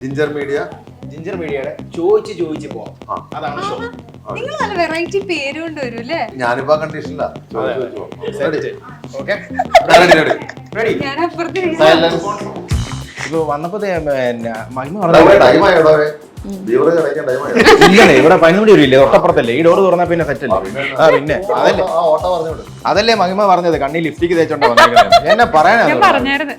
Ginger മീഡിയയുടെ ചോദിച്ച് പോവാം. അതാണ് ഷോ. നിങ്ങൾ നല്ല വെറൈറ്റി പേര് കൊണ്ടുവരും അല്ലേ? ഞാനിപ്പോ കണ്ടീഷനില്ല. ഞാൻ അപ്പുറത്ത് വന്നപ്പോ ഇല്ലേ ഇവിടെ 11 മണി വരില്ലേ, തൊട്ടപ്പുറത്തല്ലേ ഈ ഡോറ് തുറന്നാ പിന്നെ സെറ്റല്ലേ. ആ പിന്നെ അതല്ലേ മഹിമ പറഞ്ഞത് കണ്ണി ലിഫ്റ്റിക്ക് തേച്ചോണ്ടാ വന്നേക്കുന്നത്. എന്നെ പറഞ്ഞായിരുന്നു.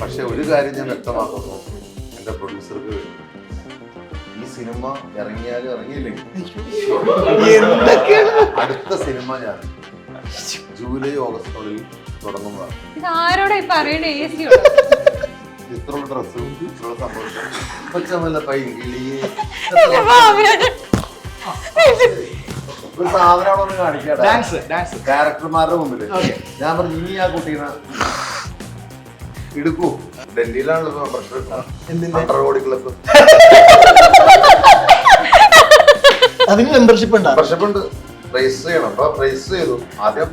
പക്ഷെ ഒരു കാര്യം ഞാൻ വ്യക്തമാക്കുന്നു, എന്റെ പ്രൊഡ്യൂസർക്ക് ഈ സിനിമ ഇറങ്ങിയാലും ഇറങ്ങിയില്ലെങ്കിൽ അടുത്ത സിനിമ ഞാൻ ജൂലൈ ഓഗസ്റ്റിനുള്ളിൽ തുടങ്ങുന്നതാണ്. ഇത്രയുള്ള ഡ്രസ്സും ഇത്രയുള്ള സംഭവം കൊച്ചമല്ല പൈകിളിയെ ഒരു സാധനമാണോ കാണിക്കാം ഡയറക്ടർമാരുടെ മുമ്പില്. ഞാൻ പറഞ്ഞു ഇനി ആ കുട്ടീനെ എടുക്കൂ. ഡൽഹിയിലാണല്ലോ അണ്ടർബോഡി ക്ലബ്. അതിന് മെമ്പർഷിപ്പ് ഉണ്ട്. രജിസ്റ്റർ ചെയ്യണം. അപ്പൊ രജിസ്റ്റർ ചെയ്തു. ആദ്യം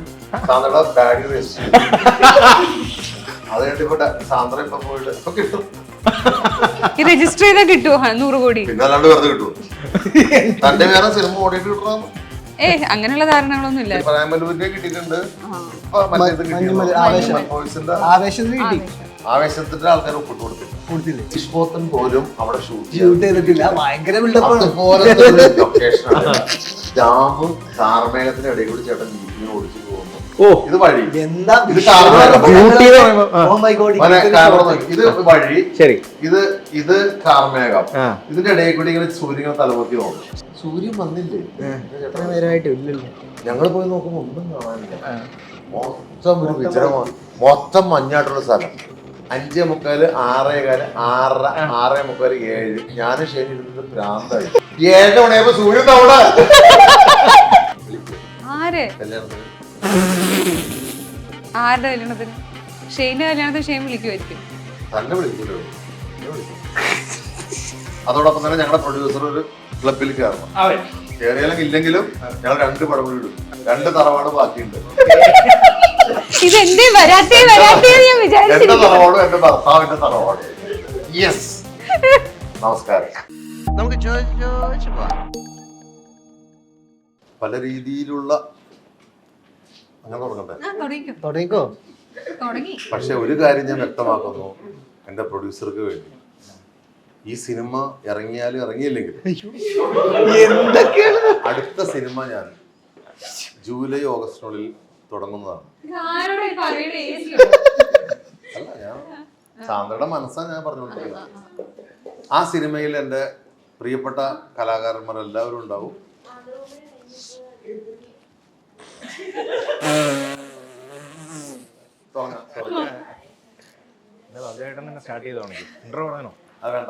സാന്ദ്രയുടെ ബാഗ് രജിസ്റ്റർ ചെയ്തു. അത് കഴിഞ്ഞിപ്പോ സാന്ദ്ര ഇപ്പൊ പോയിട്ട് ഇപ്പൊ കിട്ടും. രജിസ്റ്റർ ചെയ്താൽ കിട്ടുമോ 100 കോടി? പിന്നെ അല്ലാണ്ട് വെറുതെ കിട്ടും. തന്റെ വേറെ സിനിമ ഓടിയിട്ട് കിട്ടണം. അങ്ങനെയുള്ള ധാരണകളൊന്നും ഇല്ല. പ്രേമലൂരിനെ കിട്ടിയിട്ടുണ്ട്. ആവേശത്തിന്റെ ആൾക്കാർ ഒപ്പിട്ട് കൊടുത്തില്ല. ഇഷ്പോത്തൻ പോലും അവിടെ ഷൂട്ട് ചെയ്തിട്ടില്ല. ഭയങ്കര ലൊക്കേഷനാണ്. ജാമും കാർമേഘത്തിന്റെ ഇടയിൽ കൂടി ചേട്ടൻ ജീപ്പിനെ ഓടിച്ചു പോകുന്നു. ഇത് വഴി എന്താ ഇത് വഴി ശരി. ഇത് കാർമേഘം. ഇതിന്റെ ഇടയിൽ കൂടി ഇങ്ങനെ സൂര്യൻ തലപൊത്തി നോക്കും. സൂര്യൻ വന്നില്ലേ? ഞങ്ങൾ പോയി നോക്കുമ്പോ ഒന്നും കാണാനില്ല. മൊത്തം ഒരു വിചരമാണ്. മൊത്തം മഞ്ഞായിട്ടുള്ള സ്ഥലം. 5:45, 6:15, 6:30, 6:45, 7. ഞാനും ശനി ഇരുന്നത് ഭ്രാന്തായി. 7 മണിയായപ്പോ സൂര്യൻ അവിടെ ആരുടെ കല്യാണത്തിന്? ഷെയ്ന്റെ കല്യാണത്തിന് ഷെയ്ൻ വിളിക്കുമായിരിക്കും. തന്നെ വിളിക്കൂലോ. അതോടൊപ്പം തന്നെ ഞങ്ങളുടെ പ്രൊഡ്യൂസർ ഒരു ക്ലബിൽ കയറണം. കയറിയാലെങ്കിൽ ഇല്ലെങ്കിലും ഞങ്ങൾ 2 പടം കൂടി ഇടും. 2 തറവാട് ബാക്കിയുണ്ട്. എന്റെ തറവാടും എന്റെ ഭർത്താവിന്റെ തറവാടും. യെസ്. നമസ്കാരം. നമുക്ക് പല രീതിയിലുള്ള അങ്ങനെ തുടങ്ങിക്കോ. പക്ഷെ ഒരു കാര്യം ഞാൻ വ്യക്തമാക്കുന്നു, എന്റെ പ്രൊഡ്യൂസർക്ക് വേണ്ടി ഈ സിനിമ ഇറങ്ങിയാലും ഇറങ്ങിയില്ലെങ്കിൽ അടുത്ത സിനിമ ഞാൻ ജൂലൈ ഓഗസ്റ്റിനുള്ളിൽ തുടങ്ങുന്നതാണ്. അല്ല, ഞാൻ സാന്ദ്രയുടെ മനസ്സാണ് ഞാൻ പറഞ്ഞുകൊണ്ടിരിക്കുന്നത്. ആ സിനിമയിൽ എൻ്റെ പ്രിയപ്പെട്ട കലാകാരന്മാർ എല്ലാവരും ഉണ്ടാവും. അത് വേണ്ട.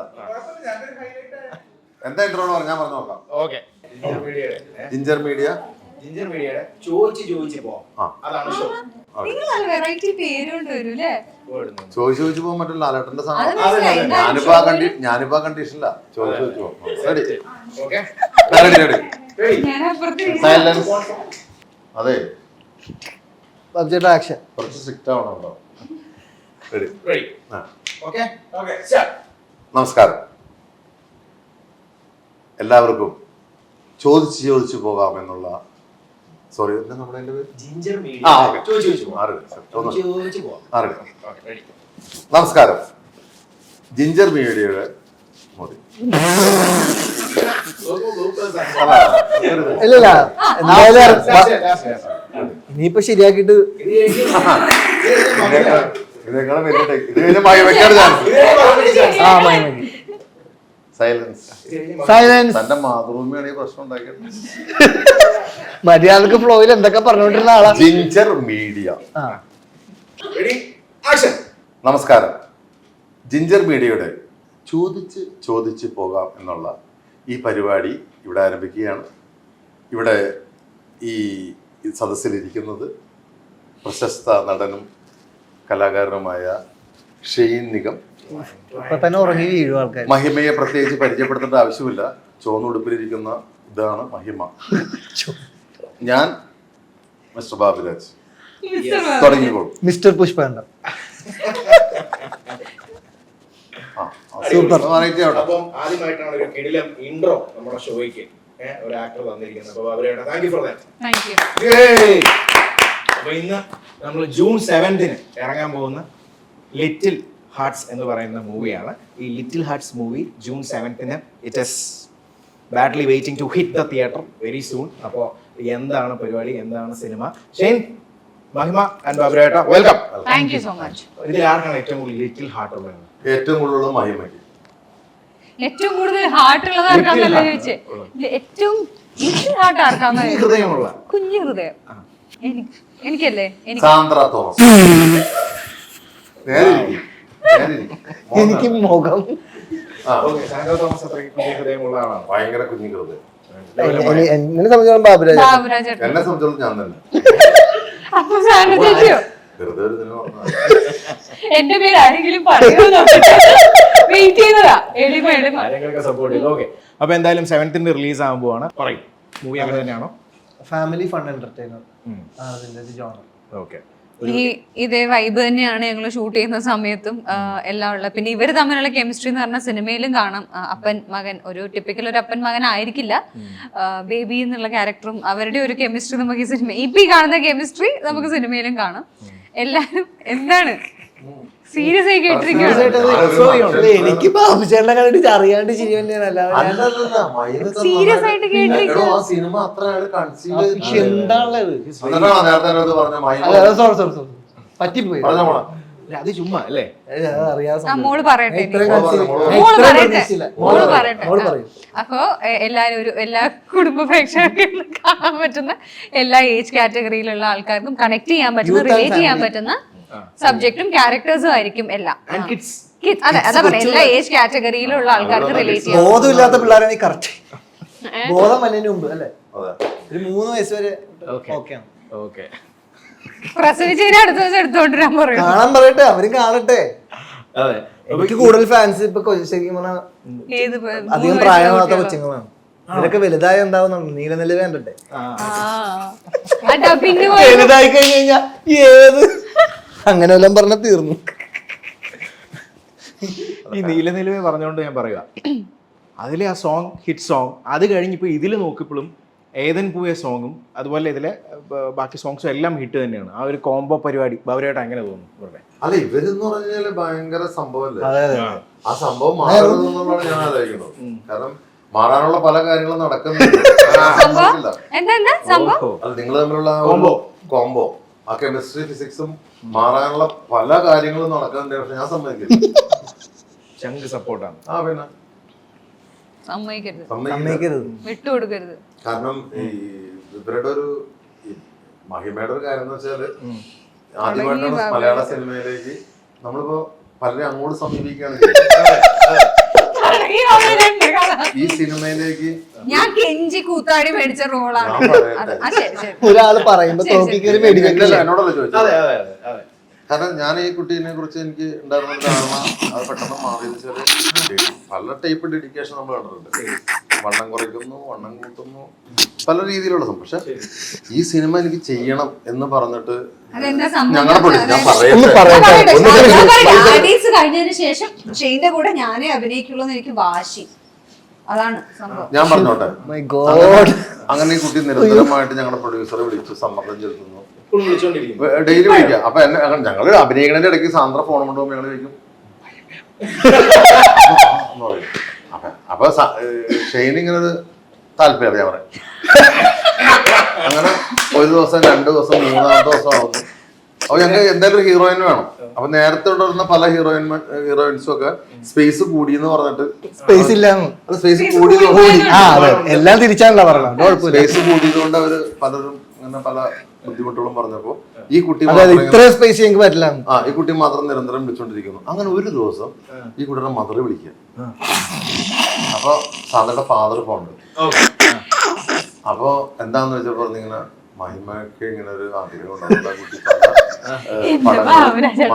എന്താ ഇൻട്രോ ഞാൻ പറഞ്ഞു നോക്കാം. ജിഞ്ചർ മീഡിയയുടെ ചോദിച്ച് പോവാം. അതാണ് ഷോ. ചോദിച്ചു പോകാൻ പറ്റില്ല. ലാലേട്ടന്റെ സാധനം. ഞാനിപ്പോ കണ്ടീഷനില്ല. ചോദിച്ചു പോവാം. സൈലൻസ്. അതെ, കുറച്ച് സ്ട്രിക്റ്റ് ആവണോ? നമസ്കാരം. എല്ലാവർക്കും ചോദിച്ചു പോകാമെന്നുള്ള സോറി നമ്മുടെ നമസ്കാരം. ജിഞ്ചർ മീഡിയയുടെ മോദി. ഇനിയിപ്പോ ശരിയാക്കിട്ട് സൈലൻസ്. തന്റെ മാതൃഭൂമിയാണ് ഈ പ്രശ്നം ഉണ്ടാക്കിയത്. മര്യാദക്ക് ഫ്ലോയിൽ എന്തൊക്കെ പറഞ്ഞോണ്ടിരുന്ന ആളാ. Ginger media. നമസ്കാരം. ജിഞ്ചർ മീഡിയയുടെ ചോദിച്ച് പോകാം എന്നുള്ള ഈ പരിപാടി ഇവിടെ ആരംഭിക്കുകയാണ്. ഇവിടെ ഈ സദസ്സിലിരിക്കുന്നത് പ്രശസ്ത നടനും കലാകാരനുമായ ഷെയ്ൻ നിഗം. മഹിമയെ പ്രത്യേകിച്ച് പരിചയപ്പെടുത്തേണ്ട ആവശ്യമില്ല. ചുവന്നുടുപ്പിലിരിക്കുന്ന ഇതാണ് മഹിമ. ഞാൻ മിസ്റ്റർ ബാബുരാജ്. തുടങ്ങിക്കോളൂ. മിസ്റ്റർ പുഷ്പ. സൂപ്പർ. അപ്പം ആദ്യമായിട്ടാണ് ഒരു കിടിലം ഇൻട്രോ നമ്മുടെ ഷോയ്ക്ക് ഒരു ആക്ടർ തന്നിരിക്കുന്നത്. അപ്പൊ അവരുടെ thank you for that. Thank you. അപ്പൊ ഇന്ന് നമ്മൾ ജൂൺ 7 ഇറങ്ങാൻ പോകുന്ന ലിറ്റിൽ ഹാർട്സ് എന്ന് പറയുന്ന മൂവിയാണ്. ഈ little hearts movie June 7 it is badly waiting to hit the theatre very soon. അപ്പോൾ എന്താണ് പരിപാടി, എന്താണ് സിനിമ? ഷെയ്ൻ, മഹിമ ആൻഡ് ബാബുരേട്ട, welcome. Thank you so much. ഇതിൽ ആർക്കാണ് ഏറ്റവും കൂടുതൽ ലിറ്റിൽ ഹാർട്ട് ഉള്ളത്? ഏറ്റവും കൂടുതൽ മഹിമയ്ക്ക്. ഏറ്റവും കൂടുതൽ ഹാർട്ട് ഉള്ളത് ആർക്കാന്നല്ലേ ചോദിച്ചേ? ഏറ്റവും ഹാർട്ട് ആർക്കാന്ന് ഹൃദയമുള്ള കുഞ്ഞു ഹൃദയം എനിക്കല്ലേ? സാന്ദ്ര തോമസ്. എനിക്ക് മുഖം ഓക്കെ. സാന്ദ്ര തോമസ് അത്രയ്ക്ക് കുഞ്ഞു ഹൃദയമുള്ള ആളാണ്. ഭയങ്കര കുഞ്ഞു ഹൃദയം. എന്നെ സംബന്ധിച്ചോളം ബാബുരാജ്. ബാബുരാജ് എന്നെ സംബന്ധിച്ചിടത്തോളം ഞാൻ തന്നെ അപ്പൊ സാന്ദ്ര ചേച്ചിയോ? വെറുതെ ഒരു ദിനം പറഞ്ഞതാ. എന്റെ പേര് ആരെങ്കിലും പറയുമോ? വെയിറ്റ് ചെയ്യുന്നതാ. എളിമ എളിമ. ആരെങ്കിലൊക്കെ സപ്പോർട്ട് ചെയ്തു. ഓക്കെ. അപ്പൊ എന്തായാലും 7 റിലീസ് ആകാൻ പോവാണ്. പറയും മൂവി അങ്ങനെ തന്നെയാണോ? ഫാമിലി ഫൺ എന്റർടൈനർ അതിന്റെ ജോണർ. ഓക്കെ. ഇതേ വൈബ് തന്നെയാണ് ഞങ്ങൾ ഷൂട്ട് ചെയ്യുന്ന സമയത്തും എല്ലാം ഉള്ളത്. പിന്നെ ഇവര് തമ്മിലുള്ള കെമിസ്ട്രി എന്ന് പറഞ്ഞാൽ സിനിമയിലും കാണാം. അപ്പൻ മകൻ, ഒരു ടിപ്പിക്കൽ ഒരു അപ്പൻ മകൻ ആയിരിക്കില്ല. ബേബി എന്നുള്ള ക്യാരക്ടറും അവരുടെ ഒരു കെമിസ്ട്രി നമുക്ക് ഈ സിനിമ ഇപ്പൊ ഈ കാണുന്ന കെമിസ്ട്രി നമുക്ക് സിനിമയിലും കാണാം. എല്ലാരും എന്താണ് സീരിയസ് ആയി കേട്ടിരിക്കുകയാണ്. എനിക്ക് ബാബുചേട്ടനെ കണ്ടിട്ട് അറിയാണ്ട് ചിരി തന്നെയാണ്. അല്ലല്ല, മഹിമ സീരിയസ് ആയിട്ട് കേട്ടിരിക്കുക. ആ സിനിമ അത്ര കൺസീവ് എന്താണുള്ളത് നേരത്തെ എന്നോട് പറഞ്ഞ മഹിമ സോറി പറ്റിപ്പോയി. പറഞ്ഞ മോളെ. അത് ചുമ്മാ അല്ലേ? അറിയാൻ മോള് പറയട്ടെ ഇനി. ഇത്രയും മോള് പറയട്ടെ. മോള് മോള് പറയട്ടെ. പറയും. അപ്പോ എല്ലാരും എല്ലാ കുടുംബ പ്രേക്ഷകർക്കും കാണാൻ പറ്റുന്ന എല്ലാ ഏജ് കാറ്റഗറിയിലുള്ള ആൾക്കാർക്കും കണക്ട് ചെയ്യാൻ പറ്റുന്ന, റിലേറ്റ് ചെയ്യാൻ പറ്റുന്ന സബ്ജക്റ്റും ക്യാരക്ടേഴ്സും ആയിരിക്കും എല്ലാം. അതെ, അതാ പറയാ, എല്ലാ ഏജ് കാറ്റഗറിയിലുള്ള ആൾക്കാർക്ക് റിലേറ്റ് ചെയ്യാം. ബോധമില്ലാത്ത പിള്ളേരാണ് ഈ കറക്റ്റ്. ബോധം വന്നതിന് മുമ്പ് അല്ലേ? അതെ. ഒരു 3 വയസ്സ് വരെ ഓക്കെയാണ്. ഓക്കെ. പ്രസവിച്ചതിന് അടുത്ത ദിവസം എടുത്തോണ്ടിരാൻ പറയും. കാണാൻ പറയട്ടെ, അവരും കാണട്ടെ. അതെ. എനിക്ക് കൂടുതൽ ഫാൻസ് ഇപ്പൊ ശരിക്കും പറഞ്ഞാൽ ഏത് അധികം പ്രായമാകാത്ത കൊച്ചുങ്ങളാണ്. ഇതൊക്കെ വലുതായി എന്താവുന്നുണ്ട്. നീലനെല്ല് വേണ്ടട്ടെ. ഡബിങ് വലുതായി കഴിഞ്ഞു കഴിഞ്ഞാ ഏത് അങ്ങനെ വല്ലതും പറഞ്ഞ തീർന്നു. ഈ നീലനിലവേ പറഞ്ഞുകൊണ്ട് ഞാൻ പറയുക, അതിലെ ആ സോങ് ഹിറ്റ് സോങ്, അത് കഴിഞ്ഞിപ്പോൾ ഇതിൽ നോക്കിയപ്പോഴും ഏതൻ പൂയ സോങ്ങും അതുപോലെ ഇതിലെ ബാക്കി സോങ്സും എല്ലാം ഹിറ്റ് തന്നെയാണ്. ആ ഒരു കോംബോ പരിപാടി ബാബുരായിട്ട് അങ്ങനെ തോന്നുന്നു ഇവരുടെ? അല്ല, ഇവരെന്ന് പറഞ്ഞാല് ഭയങ്കര സംഭവല്ലേ. അതെ അതെ. ആ സംഭവം മാറരുതെന്നുള്ളതാണ് ഞാൻ ആലോചിക്കുന്നത്. കാരണം മാറാനുള്ള പല കാര്യങ്ങളും നടക്കുന്നില്ല. അത് നിങ്ങൾ തമ്മിലുള്ള കോംബോ, ആ കെമിസ്ട്രി ഫിസിക്സും മാറാനുള്ള പല കാര്യങ്ങളും നടക്കുന്നുണ്ട്. പക്ഷെ ഞാൻ സമ്മതിക്കില്ല. ചങ്ക് സപ്പോർട്ടാണ്. ആ പിന്നെ സമ്മതിക്കരുത്, വിട്ടുകൊടുക്കരുത്. കാരണം ഈ ഇവരുടെ ഒരു മഹിമയുടെ ഒരു കാര്യം എന്ന് വെച്ചാല് ആദ്യമായിട്ടാണ് മലയാള സിനിമയിലേക്ക് നമ്മളിപ്പോ പലരും അങ്ങോട്ട് സമീപിക്കുകയാണ്. ഈ സിനിമയിലേക്ക് ഞാൻ കെഞ്ചി കൂത്താടി മേടിച്ച റോളാണ്. ഒരാള് പറയുമ്പോ തോക്കി കയറി മേടിക്കല്ല. എന്നോടല്ലേ ചോദിച്ചത്? കാരണം ഞാൻ ഈ കുട്ടീനെ കുറിച്ച് എനിക്ക് ഉണ്ടായിരുന്ന ധാരണ അത് പെട്ടെന്ന് മാറിയെന്ന് വെച്ചാല് പല ടൈപ്പ് ഡെഡിക്കേഷൻ നമ്മൾ കണ്ടിട്ടുണ്ട്. വണ്ണം കുറയ്ക്കുന്നു, വണ്ണം കൂട്ടുന്നു, പല രീതിയിലുള്ള സംഭവം. പക്ഷെ ഈ സിനിമ എനിക്ക് ചെയ്യണം എന്ന് പറഞ്ഞിട്ട് ഞങ്ങളുടെ കഴിഞ്ഞതിന് ശേഷം ഷെയ്ന്റെ കൂടെ ഞാനേ അഭിനയിക്കുള്ളൂ എനിക്ക് വാശി. അതാണ് സംഭവം. ഞാൻ പറഞ്ഞോട്ടെ, അങ്ങനെ ഈ കുട്ടി നിരന്തരമായിട്ട് ഞങ്ങളുടെ പ്രൊഡ്യൂസറെ വിളിച്ച് സമ്മർദ്ദം ചെലുത്തുന്നു. ഡെയിലി വിളിക്കാം. അപ്പൊ എന്നെ ഞങ്ങള് അഭിനയിക്കുന്നതിന്റെ ഇടയ്ക്ക് സാന്ദ്ര ഫോൺ കൊണ്ടുപോകുമ്പോൾ ഞങ്ങൾ വിളിക്കും. അപ്പൊ ഷെയ്ൻ ഇങ്ങനെ ഒരു താല്പര്യം ഞാൻ പറയാം. അങ്ങനെ ഒരു ദിവസം, 2 ദിവസം, 3-ാമത്തെ ദിവസം ആവുന്നു. അപ്പൊ ഞങ്ങൾക്ക് എന്തായാലും ഒരു ഹീറോയിൻ വേണം. അപ്പൊ നേരത്തെ ഉണ്ടായിരുന്ന പല ഹീറോയിൻസും ഒക്കെ സ്പേസ് കൂടി എന്ന് പറഞ്ഞിട്ട് സ്പേസ് ഇല്ല. സ്പേസ് കൂടി എല്ലാം തിരിച്ചാണല്ലോ പറഞ്ഞത്. സ്പേസ് കൂടിയതുകൊണ്ട് അവര് പലരും അങ്ങനെ പല ബുദ്ധിമുട്ടുകളും പറഞ്ഞപ്പോ ഈ കുട്ടി ഇത്ര സ്പേസ് ഞങ്ങൾക്ക് പറ്റില്ല. ഈ കുട്ടി മാത്രം നിരന്തരം വിളിച്ചോണ്ടിരിക്കുന്നു. അങ്ങനെ ഒരു ദിവസം ഈ കുട്ടിയുടെ മദർ വിളിക്കുക. അപ്പൊ സാന്ദ്രയുടെ ഫാദർ ഫോൺ. അപ്പൊ എന്താന്ന് വെച്ചപ്പോ ഇങ്ങനെ മഹിമയ്ക്ക് ഇങ്ങനെ ഒരു ആഗ്രഹം ഉണ്ടാകുന്ന കുട്ടി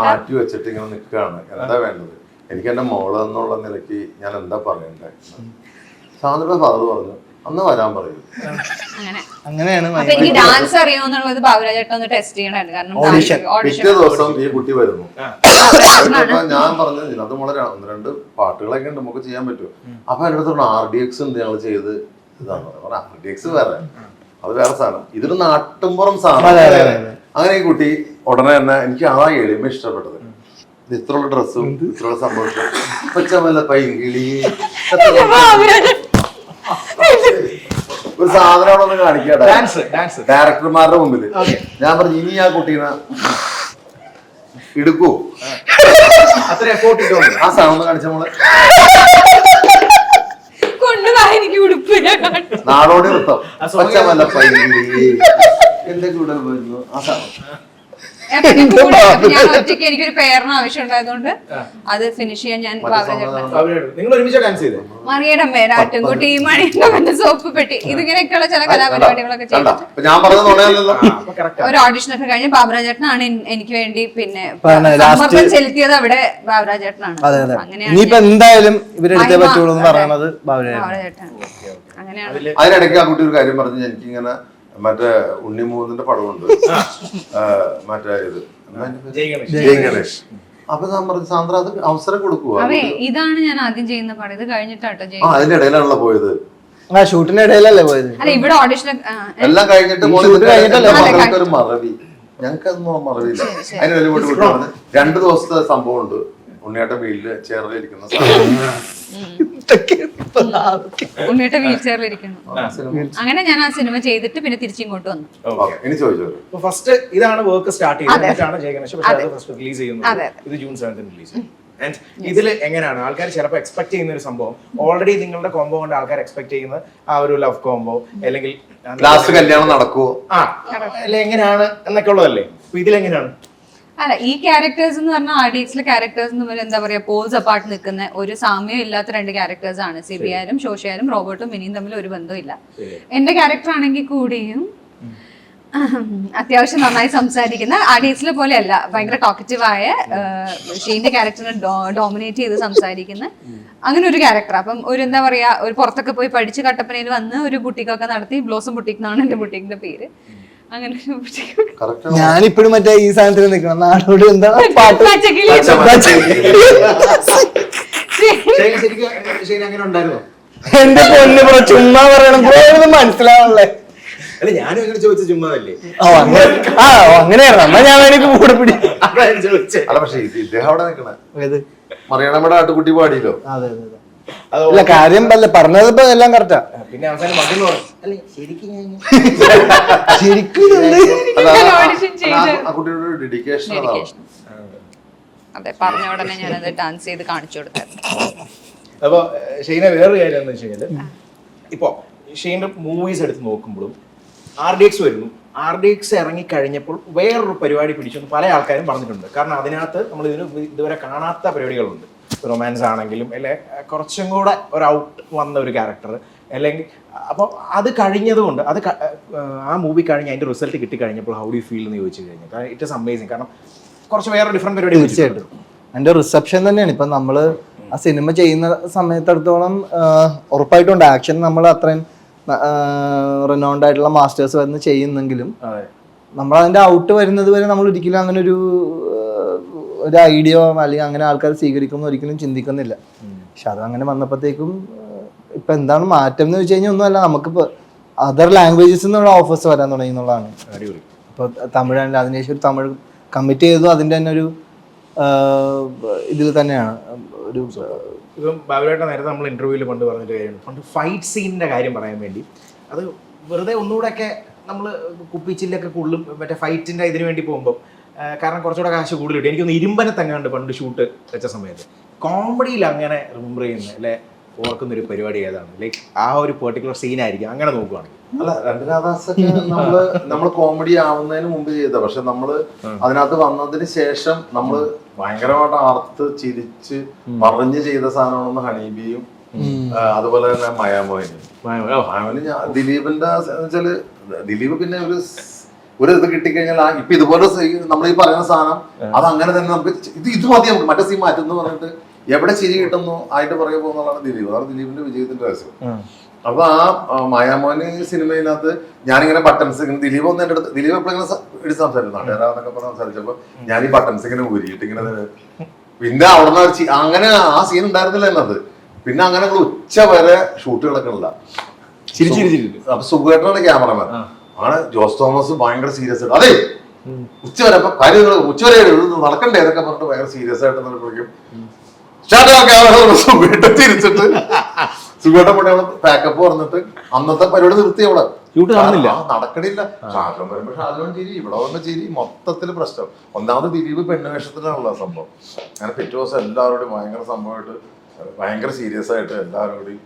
മാറ്റി വെച്ചിട്ട് ഇങ്ങനെ നിൽക്കുകയാണ്. എന്താ വേണ്ടത്? എനിക്ക് എന്റെ മോള് എന്നുള്ള നിലയ്ക്ക് ഞാൻ എന്താ പറയണ്ടേ? സാന്ദ്രയുടെ ഫാദർ പറഞ്ഞു, അന്ന് വരാൻ പറയും. അങ്ങനെ അങ്ങനെയാണ് അപ്പൊ എനിക്ക് ഡാൻസ് അറിയാമെന്നുള്ളത് ബാബുരാജേട്ടൻ ഒന്ന് ടെസ്റ്റ് ചെയ്യണമായിരുന്നു. കാരണം പിറ്റേ ദിവസം ഈ കുട്ടി വരുന്നു. അപ്പൊ ഞാൻ പറഞ്ഞു അത് വളരെ 1-2 പാട്ടുകളൊക്കെ ഉണ്ട്, നമുക്ക് ചെയ്യാൻ പറ്റുമോ? അപ്പൊ എൻ്റെ അടുത്ത് RDX ഉണ്ട്, ഞങ്ങൾ ചെയ്ത് ഇതാണ്. RDX വേറെ, അത് വേറെ സാധനം, ഇതൊരു നാട്ടുംപുറം സാധനം. അങ്ങനെ ഈ കുട്ടി ഉടനെ തന്നെ എനിക്ക് ആ എളിമ ഇഷ്ടപ്പെട്ടത്. ഇത് ഇത്രയുള്ള ഡ്രസ്സും ഇത്രയുള്ള സംഭവം പച്ചമല്ല പൈങ്കിളി ഒരു സാധനമാണൊന്ന് കാണിക്കാതെ ഡയറക്ടർമാരുടെ മുമ്പിൽ ഞാൻ പറഞ്ഞു ഇനി ആ കുട്ടീനെ എടുക്കൂ, ആ സാധനം ഒന്ന് കാണിച്ച നമ്മള് എനിക്ക് ഉടുപ്പ് നാടോടി നൃത്തം പച്ചമല്ല പൈങ്കിളി എന്തൊക്കെ ഇവിടെ വരുന്നു ആ സാധനം. ഞാൻ ഒറ്റയ്ക്ക് എനിക്കൊരു പേരിന് ആവശ്യം ഉണ്ടായതുകൊണ്ട് അത് ഫിനിഷ് ചെയ്യാൻ ഞാൻ മറിയുടെ അമ്മ ആട്ടുംകുട്ടി മണിയുടെ സോപ്പ് പെട്ടി ഇതിങ്ങനെയൊക്കെയുള്ള ചില കലാപരിപാടികളൊക്കെ ചെയ്തിട്ട് ഞാൻ ഒരു ഓഡിഷനൊക്കെ കഴിഞ്ഞ് ബാബുരാജേട്ടനാണ് എനിക്ക് വേണ്ടി പിന്നെ സമ്മർദ്ദം ചെലുത്തിയത് അവിടെ ബാബുരാജേട്ടനാണ്. ഇനിയിപ്പോ എന്തായാലും ഇവരെടുത്തേ പറ്റുള്ളൂ എന്ന് പറയുന്നത് ബാബുരാജേട്ടനാണ്. അങ്ങനെയാണ്. അതിനിടയ്ക്ക് ആ കുട്ടി ഒരു കാര്യം പറഞ്ഞു, എനിക്കിങ്ങനെ മറ്റേ ഉണ്ണിമൂന്നിന്റെ പടമുണ്ട്, മറ്റേ ഇത് ജയ് ഗണേഷ്. അപ്പൊ ഞാൻ പറഞ്ഞു സാന്ദ്ര അത് അവസരം കൊടുക്കുക. അതെ, ഇതാണ് ഞാൻ ആദ്യം ചെയ്യുന്ന പടം. ഇത് കഴിഞ്ഞിട്ടാട്ടോ അതിന്റെ ഇടയിലാണല്ലോ പോയത്. ആ ഷൂട്ടിന്റെ ഇടയിലല്ലേ പോയത്? അല്ല, ഇവിടെ ഓഡിഷൻ എല്ലാം കഴിഞ്ഞിട്ട് ഒരു മറവി, ഞങ്ങൾക്കൊന്നും മറവിയില്ല. അതിന് വലിയ പോയിട്ട് പറഞ്ഞു 2 ദിവസത്തെ സംഭവം ഉണ്ട്. ഉണ്ണിയേട്ട വീട്ടില് ചേറിലിരിക്കുന്ന ഉണ്ണിയേട്ട വീൽ ചെയറിലിരിക്കുന്നു. അങ്ങനെ ഞാൻ ആ സിനിമ ചെയ്തിട്ട് പിന്നെ തിരിച്ചിങ്ങോട്ട് വന്നു. ഇനി ചോദിച്ചോ ഫസ്റ്റ് ഇതാണ് വർക്ക് സ്റ്റാർട്ട് ചെയ്തതാണ് ജയഗണേഷ്, പക്ഷേ അത് ഫസ്റ്റ് റിലീസ് ചെയ്യുന്നത് ഇത് ജൂൺ 7 റിലീസ്. ആൻഡ് ഇതിൽ എങ്ങനെയാണ് ആൾക്കാർ ചിലപ്പോൾ എക്സ്പെക്ട് ചെയ്യുന്ന ഒരു സംഭവം, ഓൾറെഡി നിങ്ങളുടെ കോംബോ കൊണ്ട് ആൾക്കാർ എക്സ്പെക്ട് ചെയ്യുന്ന ആ ഒരു ലവ് കോംബോ അല്ലെങ്കിൽ ലാസ്റ്റ് കല്യാണം നടക്കുവോ അല്ലെ എങ്ങനെയാണ് എന്നൊക്കെ ഉള്ളതല്ലേ. അപ്പൊ ഇതിലെങ്ങനെയാണ്? അല്ല, ഈ ക്യാരക്ടേഴ്സ് എന്ന് പറഞ്ഞാൽ RDXലെ ക്യാരക്ടേഴ്സ് എന്ന് പറയുന്നത് എന്താ പറയാ, പോൾസ് അപ്പാർട്ട് നിൽക്കുന്ന ഒരു സാമ്യം ഇല്ലാത്ത 2 ക്യാരക്ടേഴ്സ് ആണ്. സിബിയായാലും ശോഷയായാലും റോബർട്ടും മിനിയും തമ്മിൽ ഒരു ബന്ധമില്ല. എന്റെ ക്യാരക്ടർ ആണെങ്കിൽ കൂടിയും അത്യാവശ്യം നന്നായി സംസാരിക്കുന്ന, RDXലെ പോലെയല്ല ഭയങ്കര ടോക്കറ്റീവ് ആയ ഷീന്റെ ക്യാരക്ടറിനെ ഡോമിനേറ്റ് ചെയ്ത് സംസാരിക്കുന്ന അങ്ങനെ ഒരു ക്യാരക്ടർ. അപ്പം ഒരു എന്താ പറയാ, ഒരു പുറത്തൊക്കെ പോയി പഠിച്ച് കട്ടപ്പനയിൽ വന്ന് ഒരു ബുട്ടിക്കൊക്കെ നടത്തി, ബ്ലോസം ബുട്ടിക് എന്നാണ് എന്റെ ബുട്ടിക്കിന്റെ പേര്. അങ്ങനെ ഞാനിപ്പോഴും മറ്റേ ഈ സാധനത്തിൽ നിൽക്കണം, നാടോട് എന്താ പാട്ട് എന്റെ പൊന്നു ബ്രോ ചുമ്മാ പറയണം ബ്രോ, മനസ്സിലാവണല്ലേ. അല്ല ഞാനും ഇങ്ങനെ ചോദിച്ച ചുമ്മാതല്ലേ. അങ്ങനെയായിരുന്നു. എന്നാ ഞാൻ വേണമെങ്കിൽ കൂടെ പിടി ചോദിച്ചേ. അല്ല പക്ഷെ ഇദ്ദേഹം അവിടെ നിൽക്കണേ മറിയണമ്മയുടെ ആട്ടുകുട്ടി പാടിയല്ലോ. അതെ അതെ അല്ല കാര്യം പറഞ്ഞത് ഇപ്പൊ എല്ലാം കറക്റ്റാ. പിന്നെ അവസാനം മകൻ ആ കുട്ടിയുടെ ഡെഡിക്കേഷൻ അതെ, പറഞ്ഞ ഉടനെ ഞാനത് ഡാൻസ് ചെയ്ത് കാണിച്ചു കൊടുത്തായിരുന്നു. അപ്പൊ ഷെയ്ന വേറൊരു കാര്യം എന്താ വെച്ച് കഴിഞ്ഞാല്, ഇപ്പൊ ഷെയ്ന്റെ മൂവീസ് എടുത്ത് നോക്കുമ്പോഴും RDX വരുന്നു. RDX ഇറങ്ങി കഴിഞ്ഞപ്പോൾ വേറൊരു പരിപാടി പിടിച്ചെന്ന് പല ആൾക്കാരും പറഞ്ഞിട്ടുണ്ട്. കാരണം അതിനകത്ത് നമ്മൾ ഇതുവരെ കാണാത്ത പരിപാടികളുണ്ട്. റൊമാൻസ് ആണെങ്കിലും അല്ലെ കുറച്ചും കൂടെ ഒരു ഔട്ട് വന്ന ഒരു ക്യാരക്ടർ അല്ലെങ്കിൽ. അപ്പോൾ അത് കഴിഞ്ഞതുകൊണ്ട് അത് ആ മൂവി കഴിഞ്ഞ് അതിന്റെ റിസൾട്ട് കിട്ടിക്കഴിഞ്ഞപ്പോൾ ഹൗ ഡു യു ഫീൽ എന്ന് ചോദിച്ചു കഴിഞ്ഞാൽ, കാരണം ഇറ്റ് ഇസ് അമേസിങ്. കാരണം കുറച്ച് വേറെ ഡിഫറെന്റ് പരിപാടി. തീർച്ചയായിട്ടും അതിന്റെ റിസപ്ഷൻ തന്നെയാണ്. ഇപ്പൊ നമ്മള് ആ സിനിമ ചെയ്യുന്ന സമയത്തടത്തോളം ഉറപ്പായിട്ടുണ്ട് ആക്ഷൻ നമ്മൾ അത്രയും റെനോൺഡ് ആയിട്ടുള്ള മാസ്റ്റേഴ്സ് വന്ന് ചെയ്യുന്നെങ്കിലും നമ്മൾ അതിന്റെ ഔട്ട് വരുന്നത് വരെ നമ്മൾ ഒരിക്കലും അങ്ങനെ ഒരു ഐഡിയ അല്ലെങ്കിൽ അങ്ങനെ ആൾക്കാർ സ്വീകരിക്കുമെന്ന് ഒരിക്കലും ചിന്തിക്കുന്നില്ല. പക്ഷെ അത് അങ്ങനെ വന്നപ്പോഴത്തേക്കും ഇപ്പൊ എന്താണ് മാറ്റം എന്ന് വെച്ച് കഴിഞ്ഞാൽ ഒന്നുമല്ല, നമുക്കിപ്പോ അതർ ലാംഗ്വേജസ് എന്നുള്ള ഓഫേഴ്സ് വരാൻ തുടങ്ങി എന്നുള്ളതാണ്. ഇപ്പൊ തമിഴാണെങ്കിൽ അതിനുശേഷം ഒരു തമിഴ് കമ്മിറ്റ് ചെയ്തു, അതിന്റെ തന്നെ ഒരു ഇതിൽ തന്നെയാണ് ഒരു. ഇപ്പം ബാബുരായിട്ട് നേരത്തെ നമ്മൾ ഇന്റർവ്യൂവിൽ പണ്ട് പറഞ്ഞിട്ട് കാര്യമാണ്, പണ്ട് ഫൈറ്റ് സീനിന്റെ കാര്യം പറയാൻ വേണ്ടി അത് വെറുതെ ഒന്നുകൂടെയൊക്കെ നമ്മൾ കുപ്പിച്ചില്ലൊക്കെ കൂടുതലും മറ്റേ ഫൈറ്റിന്റെ ഇതിന് വേണ്ടി പോകുമ്പോൾ, കാരണം കുറച്ചുകൂടെ കാശ് കൂടുതൽ കിട്ടും. എനിക്കൊന്ന് ഇരുമ്പനെ തങ്ങാണ്ട് പണ്ട് ഷൂട്ട് വെച്ച സമയത്ത് കോമഡിയിൽ അങ്ങനെ റിമെമ്പർ ചെയ്യുന്നത് അല്ലെ ഓർക്കുന്ന ഒരു പരിപാടി ഏതാണ്? ലൈക്ക് ആ ഒരു പെർട്ടിക്കുലർ സീനായിരിക്കും അങ്ങനെ നോക്കുവാണെങ്കിൽ. അല്ല, രംഗനാഥാസൊക്കെ നമ്മള് കോമഡി ആവുന്നതിന് മുമ്പ് ചെയ്ത, പക്ഷെ നമ്മള് അതിനകത്ത് വന്നതിന് ശേഷം നമ്മള് ഭയങ്കരമായിട്ട് ആർത്ത് ചിരിച്ച് മറിഞ്ഞ് ചെയ്ത സാധനമാണ് ഹണീബിയും അതുപോലെ തന്നെ മായാമോഹിനി. ദിലീപിന്റെ വെച്ചാല് ദിലീപ് പിന്നെ ഒരു ഇത് കിട്ടിക്കഴിഞ്ഞാൽ ഇപ്പൊ ഇതുപോലെ നമ്മൾ ഈ പറയുന്ന സാധനം അത് അങ്ങനെ തന്നെ നമുക്ക് ഇത് മതി, നമുക്ക് മറ്റേ സീൻ മാറ്റുന്നു പറഞ്ഞിട്ട് എവിടെ ചിരി കിട്ടുന്നു ആയിട്ട് പറയുക പോകുന്നതാണ് ദിലീപ്. അതാണ് ദിലീപിന്റെ വിജയത്തിന്റെ രഹസ്യം. അപ്പൊ ആ മായാമോന് സിനിമയിനകത്ത് ഞാനിങ്ങനെ ബട്ടൺസ് ഇങ്ങനെ ദിലീപ് ഒന്ന് എന്റെ അടുത്ത് ദിലീപ് എപ്പോഴും ഇങ്ങനെ സംസാരിച്ചു നാട്ടുകാരാന്നൊക്കെ പറഞ്ഞ് സംസാരിച്ചപ്പോ ഞാൻ ഈ ബട്ടൺസ് ഇങ്ങനെ ഊരിയിട്ട് ഇങ്ങനെ പിന്നെ അവിടുന്ന് അങ്ങനെ ആ സീൻ ഉണ്ടായിരുന്നില്ല എന്നത്. പിന്നെ അങ്ങനെ ഉച്ച വരെ ഷൂട്ടുകളൊക്കെ ഉള്ള അപ്പൊ സുഖമായിട്ടാണ് ക്യാമറമാൻ ആണ്. ജോസ് തോമസ് ഭയങ്കര സീരിയസ് ആയിട്ട് അതെ ഉച്ചവരെ അപ്പൊ കാര്യങ്ങൾ ഉച്ചവരെ നടക്കണ്ടേ എന്നൊക്കെ പറഞ്ഞിട്ട് ഭയങ്കര സീരിയസ് ആയിട്ട് നിൽക്കും. സുഖമായിട്ട് തിരിച്ചിട്ട് സുഖമായിട്ട് പോയി അവള് പാക്കപ്പ് പറഞ്ഞിട്ട് അന്നത്തെ പരിപാടി നിർത്തി അവളെ നടക്കണില്ല. ഷാജോൻ വരുമ്പോ ഷാജോൻ ചിരി, ഇവിടെ വന്ന ചിരി, മൊത്തത്തില് പ്രശ്നം. ഒന്നാമത് ദിലീപ് പെണ്ണുവേഷത്തിലാണുള്ള സംഭവം. അങ്ങനെ പിറ്റേ ദിവസം എല്ലാവരോടും ഭയങ്കര സംഭവമായിട്ട് ഭയങ്കര സീരിയസ് ആയിട്ട് എല്ലാവരോടും.